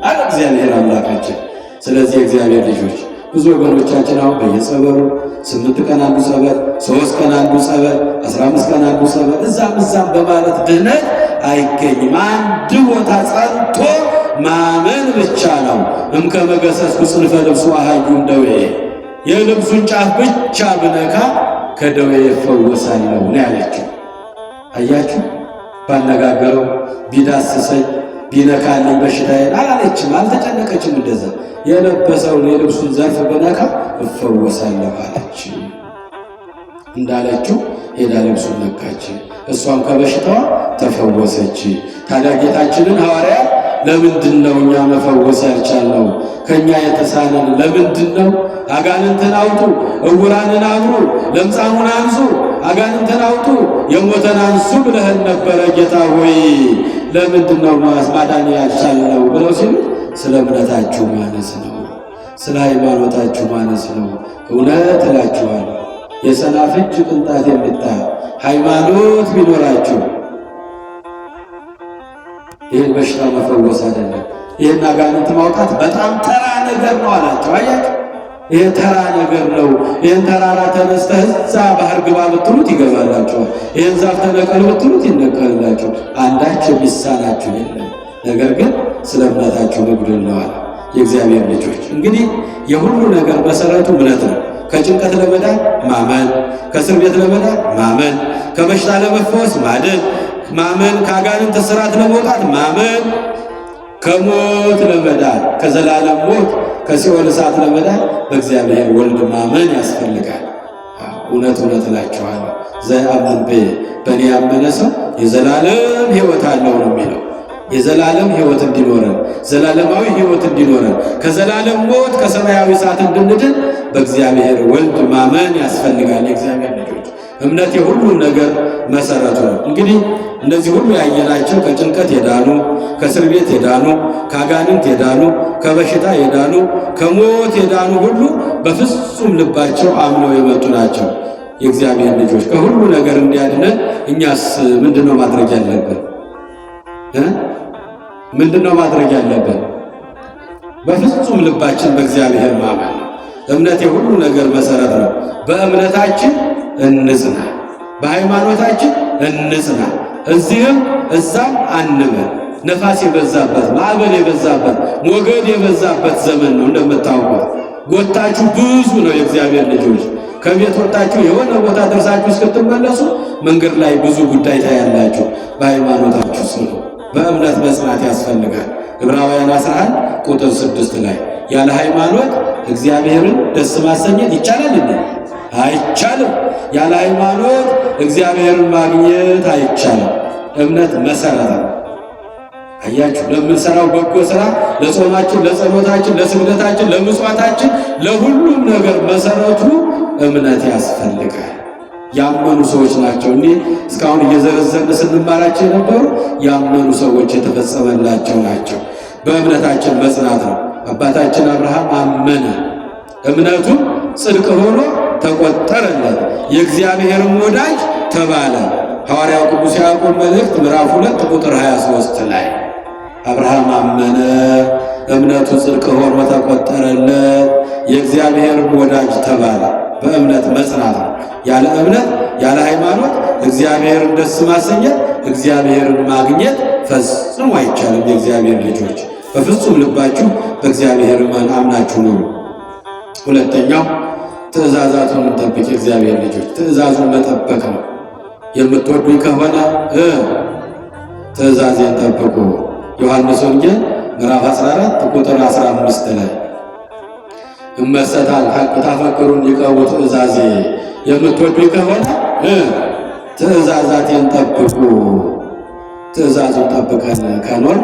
አለ እግዚአብሔር አምላካችን። ስለዚህ እግዚአብሔር ልጆች ብዙ ወገኖቻችን አሁን በየጸበሉ 8 ቀን አንዱ ጸበል፣ 3 ቀን አንዱ ጸበል፣ 15 ቀን አንዱ ጸበል እዛም በማለት ድህነት አይገኝም። አንድ ቦታ ጸንቶ ማመን ብቻ ነው። እምከመ ገሰስኩ ጽንፈ ልብሱ አሃዩም ደዌ፣ የልብሱን ጫፍ ብቻ ብነካ ከደዌ ይፈወሳለሁ ነው ያለችው። አያችሁ፣ ባነጋገረው ቢዳስሰኝ ቢነካልኝ በሽታዬን አላለችም፣ አልተጨነቀችም። እንደዛ የለበሰውን የልብሱን ዘርፍ ብነካ እፈወሳለሁ አለች። እንዳለችው ሄዳ ልብሱን ነካች፣ እሷም ከበሽታዋ ተፈወሰች። ታዲያ ጌታችንን ሐዋርያት ለምንድን ነው እኛ መፈወስ ያልቻልነው? ከእኛ የተሳነን ለምንድን ነው? አጋንንትን አውጡ፣ ዕውራንን አብሩ፣ ለምጻሙን አንሱ፣ አጋንንትን አውጡ፣ የሞተን አንሱ ብለህን ነበረ ጌታ ሆይ ለምንድን ነው ማዳን ያልቻልነው ብለው ሲሉ ስለ እምነታችሁ ማነስ ነው፣ ስለ ሃይማኖታችሁ ማነስ ነው። እውነት እላችኋለሁ የሰናፍጭ ቅንጣት የምታህል ሃይማኖት ቢኖራችሁ ይህን በሽታ መፈወስ አይደለም፣ ይህን አጋንንት ማውጣት በጣም ተራ ነገር ነው አላቸው። አያችሁ፣ ይህ ተራ ነገር ነው። ይህን ተራራ ተነስተህ እዛ ባህር ግባ ብትሉት ይገባላችኋል። ይህን ዛፍ ተነቀል ብትሉት ይነቀልላችሁ። አንዳች የሚሳናችሁ የለም። ነገር ግን ስለ እምነታችሁ ንጉድለዋል። የእግዚአብሔር ልጆች እንግዲህ የሁሉ ነገር መሰረቱ እምነት ነው። ከጭንቀት ለመዳን ማመን፣ ከእስር ቤት ለመዳን ማመን፣ ከበሽታ ለመፈወስ ማመን፣ ከአጋንንት እስራት ለመውጣት ማመን፣ ከሞት ለመዳን ከዘላለም ሞት ከሲኦል እሳት ለመዳን በእግዚአብሔር ወልድ ማመን ያስፈልጋል። እውነት እላችኋለሁ ዘአምን በእኔ ያመነ ሰው የዘላለም ሕይወት አለው ነው የሚለው። የዘላለም ሕይወት እንዲኖረን ዘላለማዊ ሕይወት እንዲኖረን ከዘላለም ሞት ከሰማያዊ እሳት እንድንድን በእግዚአብሔር ወልድ ማመን ያስፈልጋል። የእግዚአብሔር ልጆች እምነት የሁሉም ነገር መሰረቱ ነው። እንግዲህ እነዚህ ሁሉ ያየናቸው ከጭንቀት የዳኑ፣ ከእስር ቤት የዳኑ፣ ከአጋንንት የዳኑ፣ ከበሽታ የዳኑ፣ ከሞት የዳኑ ሁሉ በፍጹም ልባቸው አምነው የመጡ ናቸው። የእግዚአብሔር ልጆች ከሁሉ ነገር እንዲያድነን እኛስ ምንድነው ማድረግ ያለብን? ምንድነው ማድረግ ያለብን? በፍጹም ልባችን በእግዚአብሔር ማመን ነው። እምነት የሁሉ ነገር መሰረት ነው። በእምነታችን እንጽና፣ በሃይማኖታችን እንጽና። እዚህም እዛም አንበል። ነፋስ የበዛበት ማዕበል የበዛበት ሞገድ የበዛበት ዘመን ነው። እንደምታውቁት ጎታችሁ ብዙ ነው። የእግዚአብሔር ልጆች ከቤት ወጣችሁ የሆነ ቦታ ደርሳችሁ እስክትመለሱ መንገድ ላይ ብዙ ጉዳይ ታያላችሁ። በሃይማኖታችሁ ጽኑ። በእምነት መጽናት ያስፈልጋል። ዕብራውያን 11 ቁጥር 6 ላይ ያለ ሃይማኖት እግዚአብሔርን ደስ ማሰኘት ይቻላል እንዴ? አይቻልም። ያለ ሃይማኖት እግዚአብሔርን ማግኘት አይቻልም። እምነት መሰረት ነው። አያችሁ፣ ለምንሰራው በጎ ስራ፣ ለጾማችን፣ ለጸሎታችን፣ ለስግደታችን፣ ለምጽዋታችን፣ ለሁሉም ነገር መሰረቱ እምነት ያስፈልጋል። ያመኑ ሰዎች ናቸው። እኔ እስካሁን እየዘረዘርን ስንማራቸው የነበሩ ያመኑ ሰዎች የተፈጸመላቸው ናቸው። በእምነታችን መጽናት ነው። አባታችን አብርሃም አመነ፣ እምነቱም ጽድቅ ሆኖ ተቆጠረለት፣ የእግዚአብሔርም ወዳጅ ተባለ። ሐዋርያው ቅዱስ ያዕቆብ መልእክት ምዕራፍ 2 ቁጥር 23 ላይ አብርሃም አመነ፣ እምነቱ ጽድቅ ሆኖ ተቆጠረለት፣ የእግዚአብሔርም ወዳጅ ተባለ። በእምነት መጽናት ነው። ያለ እምነት ያለ ሃይማኖት እግዚአብሔርን ደስ ማሰኘት እግዚአብሔርን ማግኘት ፈጽሞ አይቻልም። የእግዚአብሔር ልጆች በፍጹም ልባችሁ በእግዚአብሔር አምናችሁ ኑሩ። ሁለተኛው ትእዛዛቱን እንጠብቅ። የእግዚአብሔር ልጆች ትእዛዙን መጠበቅ ነው። የምትወዱኝ ከሆነ ትእዛዜን ጠብቁ። ዮሐንስ ወንጌል ምዕራፍ 14 ቁጥር 15 ላይ እመሰታል ሐቅ ታፈቅሩን ይቀቡ ትእዛዜ፣ የምትወዱኝ ከሆነ ትእዛዛቴን ጠብቁ። ትእዛዙን ጠብቀን ከኖር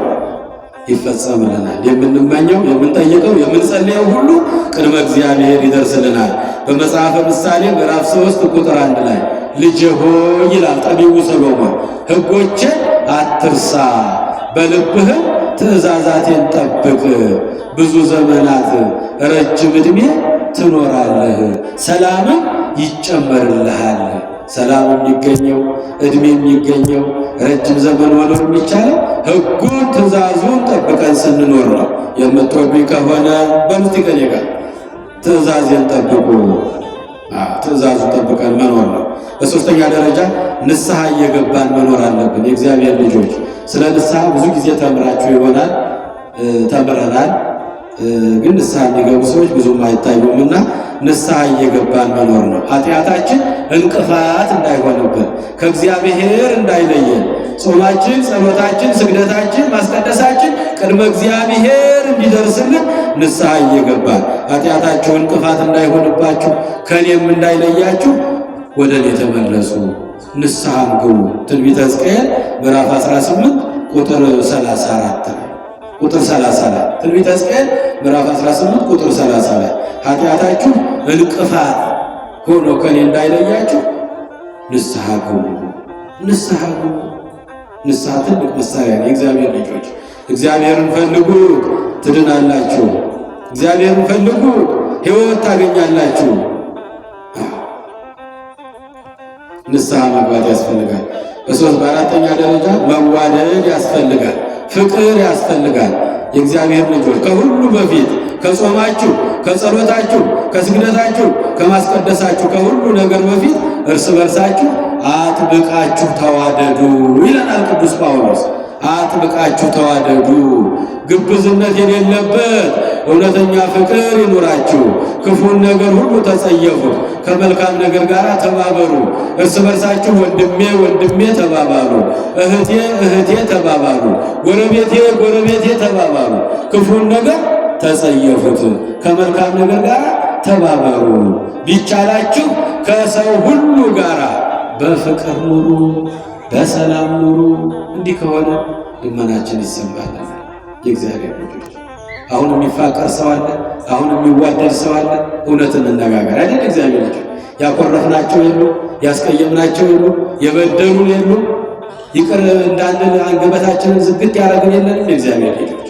ይፈጸምልናል። የምንመኘው፣ የምንጠይቀው፣ የምንጸልየው ሁሉ ቅድመ እግዚአብሔር ይደርስልናል። በመጽሐፈ ምሳሌ ምዕራፍ 3 ቁጥር 1 ላይ ልጄ ሆይ ይላል ጠቢቡ ሰሎሞን፣ ሕጎቼን አትርሳ፣ በልብህም ትእዛዛቴን ጠብቅ፣ ብዙ ዘመናት ረጅም ዕድሜ ትኖራለህ፣ ሰላምም ይጨመርልሃል። ሰላም የሚገኘው ዕድሜ የሚገኘው ረጅም ዘመን መኖር የሚቻለው ሕጉን ትእዛዙን ጠብቀን ስንኖር ነው። የምትወዱኝ ከሆነ በምት ከኔ ጋር ትእዛዜን ጠብቁ። ትእዛዙን ጠብቀን መኖር ነው። በሶስተኛ ደረጃ ንስሐ እየገባን መኖር አለብን። የእግዚአብሔር ልጆች ስለ ንስሐ ብዙ ጊዜ ተምራችሁ ይሆናል፣ ተምረናል። ግን ንስሐ የሚገቡ ሰዎች ብዙም አይታዩምና ንስሐ እየገባን መኖር ነው። ኃጢአታችን እንቅፋት እንዳይሆንብን፣ ከእግዚአብሔር እንዳይለየን፣ ጾማችን፣ ጸሎታችን፣ ስግደታችን፣ ማስቀደሳችን ቅድመ እግዚአብሔር እንዲደርስልን ንስሐ እየገባን ኃጢአታችሁ እንቅፋት እንዳይሆንባችሁ፣ ከኔም እንዳይለያችሁ ወደ እኔ ተመለሱ፣ ንስሐም ግቡ። ትንቢተ ሕዝቅኤል ምዕራፍ 18 ቁጥር 34 ቁጥር 30 ላይ ትንቢተ ሕዝቅኤል ምዕራፍ 18 ቁጥር 30 ላይ ኃጢአታችሁ እንቅፋት ሆኖ ከኔ እንዳይለያችሁ ንስሐ ግቡ። ንስሐ ግቡ። ንስሐ ትልቅ መሳሪያ ነው። የእግዚአብሔር ልጆች እግዚአብሔርን ፈልጉ ትድናላችሁ። እግዚአብሔርን ፈልጉ ሕይወት ታገኛላችሁ። ንስሐ መግባት ያስፈልጋል። በአራተኛ ደረጃ መዋደድ ያስፈልጋል። ፍቅር ያስፈልጋል። የእግዚአብሔር ልጆች ከሁሉ በፊት ከጾማችሁ፣ ከጸሎታችሁ፣ ከስግደታችሁ፣ ከማስቀደሳችሁ ከሁሉ ነገር በፊት እርስ በርሳችሁ አጥብቃችሁ ተዋደዱ ይለናል ቅዱስ ጳውሎስ። አጥብቃችሁ ተዋደዱ፣ ግብዝነት የሌለበት እውነተኛ ፍቅር ይኑራችሁ፣ ክፉን ነገር ሁሉ ተጸየፉ፣ ከመልካም ነገር ጋር ተባበሩ፣ እርስ በርሳችሁ ወንድሜ ወንድሜ ተባባሉ፣ እህቴ እህቴ ተባባሉ፣ ጎረቤቴ ጎረቤቴ ተባባሉ፣ ክፉን ነገር ተጸየፉት፣ ከመልካም ነገር ጋር ተባበሩ፣ ቢቻላችሁ ከሰው ሁሉ ጋር በፍቅር ኑሩ፣ በሰላም ኑሩ። እንዲህ ከሆነ ልመናችን ይሰማል። የእግዚአብሔር ልጆች አሁን የሚፋቀር ሰው አለ? አሁን የሚዋደድ ሰው አለ? እውነትን እንነጋገር አይደል? እግዚአብሔር ልጆች ያኮረፍናቸው የሉ፣ ያስቀየምናቸው የሉ፣ የበደሉን የሉ፣ ይቅር እንዳንል አንገበታችንን ዝግት ያደረግን የለንም። የእግዚአብሔር ልጆች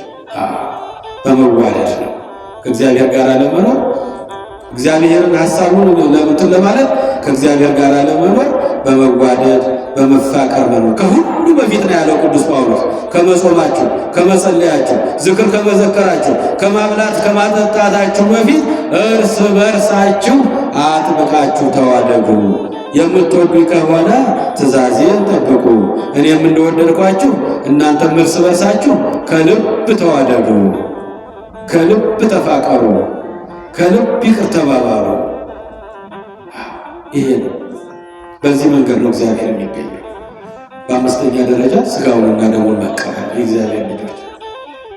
በመዋደድ ነው ከእግዚአብሔር ጋር ለመኖር እግዚአብሔርን ሐሳቡን ለምትን ለማለት ከእግዚአብሔር ጋር ለመኖር በመዋደድ በመፋቀር መኖር ከሁሉ በፊት ነው ያለው ቅዱስ ጳውሎስ። ከመጾማችሁ፣ ከመጸለያችሁ፣ ዝክር ከመዘከራችሁ፣ ከማብላት ከማጠጣታችሁ በፊት እርስ በርሳችሁ አጥብቃችሁ ተዋደዱ። የምትወዱኝ ከሆነ ትእዛዜን ጠብቁ፣ እኔም እንደወደድኳችሁ እናንተም እርስ በርሳችሁ ከልብ ተዋደዱ፣ ከልብ ተፋቀሩ፣ ከልብ ይቅር ተባባሉ። ይሄ ነው። በዚህ መንገድ ነው እግዚአብሔር የሚገኘው። በአምስተኛ ደረጃ ስጋውንና ደሙን መቀበል። የእግዚአብሔር ልጆች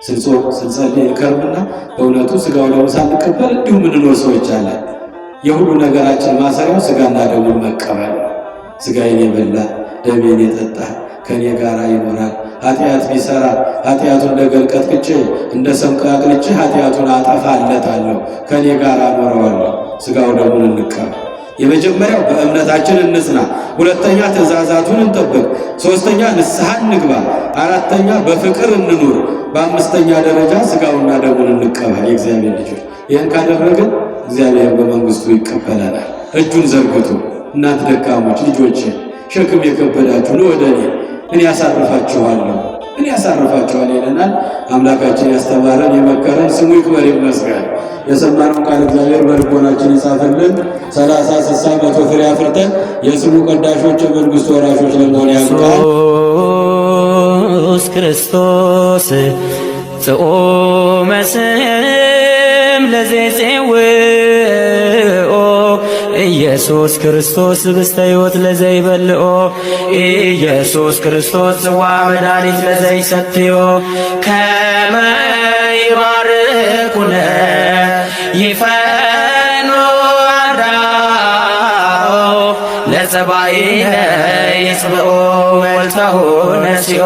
ስንጾም ስንጸልይ እንከርምና በእውነቱ ስጋውን ደሙን ሳንቀበል እንዲሁ ምንኖር ሰዎች አለ። የሁሉ ነገራችን ማሰሪያው ስጋና ደሙን መቀበል ነው። ስጋዬን የበላ ደሜን የጠጣ ከኔ ጋር ይኖራል። ኃጢአት ቢሰራ ኃጢአቱን እንደ ገል ቀጥቅጬ እንደ ሰም አቅልጬ ኃጢአቱን አጠፋለታለሁ፣ ከኔ ጋር አኖረዋለሁ። ስጋው ደሙን እንቀበል። የመጀመሪያው በእምነታችን እንጽና፣ ሁለተኛ ትእዛዛቱን እንጠብቅ፣ ሶስተኛ ንስሐ እንግባ፣ አራተኛ በፍቅር እንኑር፣ በአምስተኛ ደረጃ ስጋውና ደሙን እንቀበል። የእግዚአብሔር ልጆች ይህን ካደረግን እግዚአብሔር በመንግስቱ ይቀበለናል። እጁን ዘርግቶ እናንተ ደካሞች ልጆች ሸክም የከበዳችሁ ኑ ወደ እኔ ያሳርፋችኋለሁ፣ እኔ ያሳርፋችኋል ይለናል። አምላካችን ያስተማረን የመከረን ስሙ ይክበር ይመስገን። የሰማነው ቃል እግዚአብሔር በልቦናችን ይጻፍልን። 30፣ 60፣ 100 ፍሬ አፍርተን የስሙ ቀዳሾች የመንግስቱ ወራሾች ለመሆን ያብቃን። ኢየሱስ ክርስቶስ ጽኦመ ስም ለዘይጼውኦ ኢየሱስ ክርስቶስ ህብስተ ሕይወት ለዘይበልኦ ኢየሱስ ክርስቶስ ጽዋ መድኃኒት ለዘይሰትዮ ከመ ይባርኩነ ይፈኖ አዳኦ ለጸባኢነ ይጽብኦ ወልተሆ ነሲኦ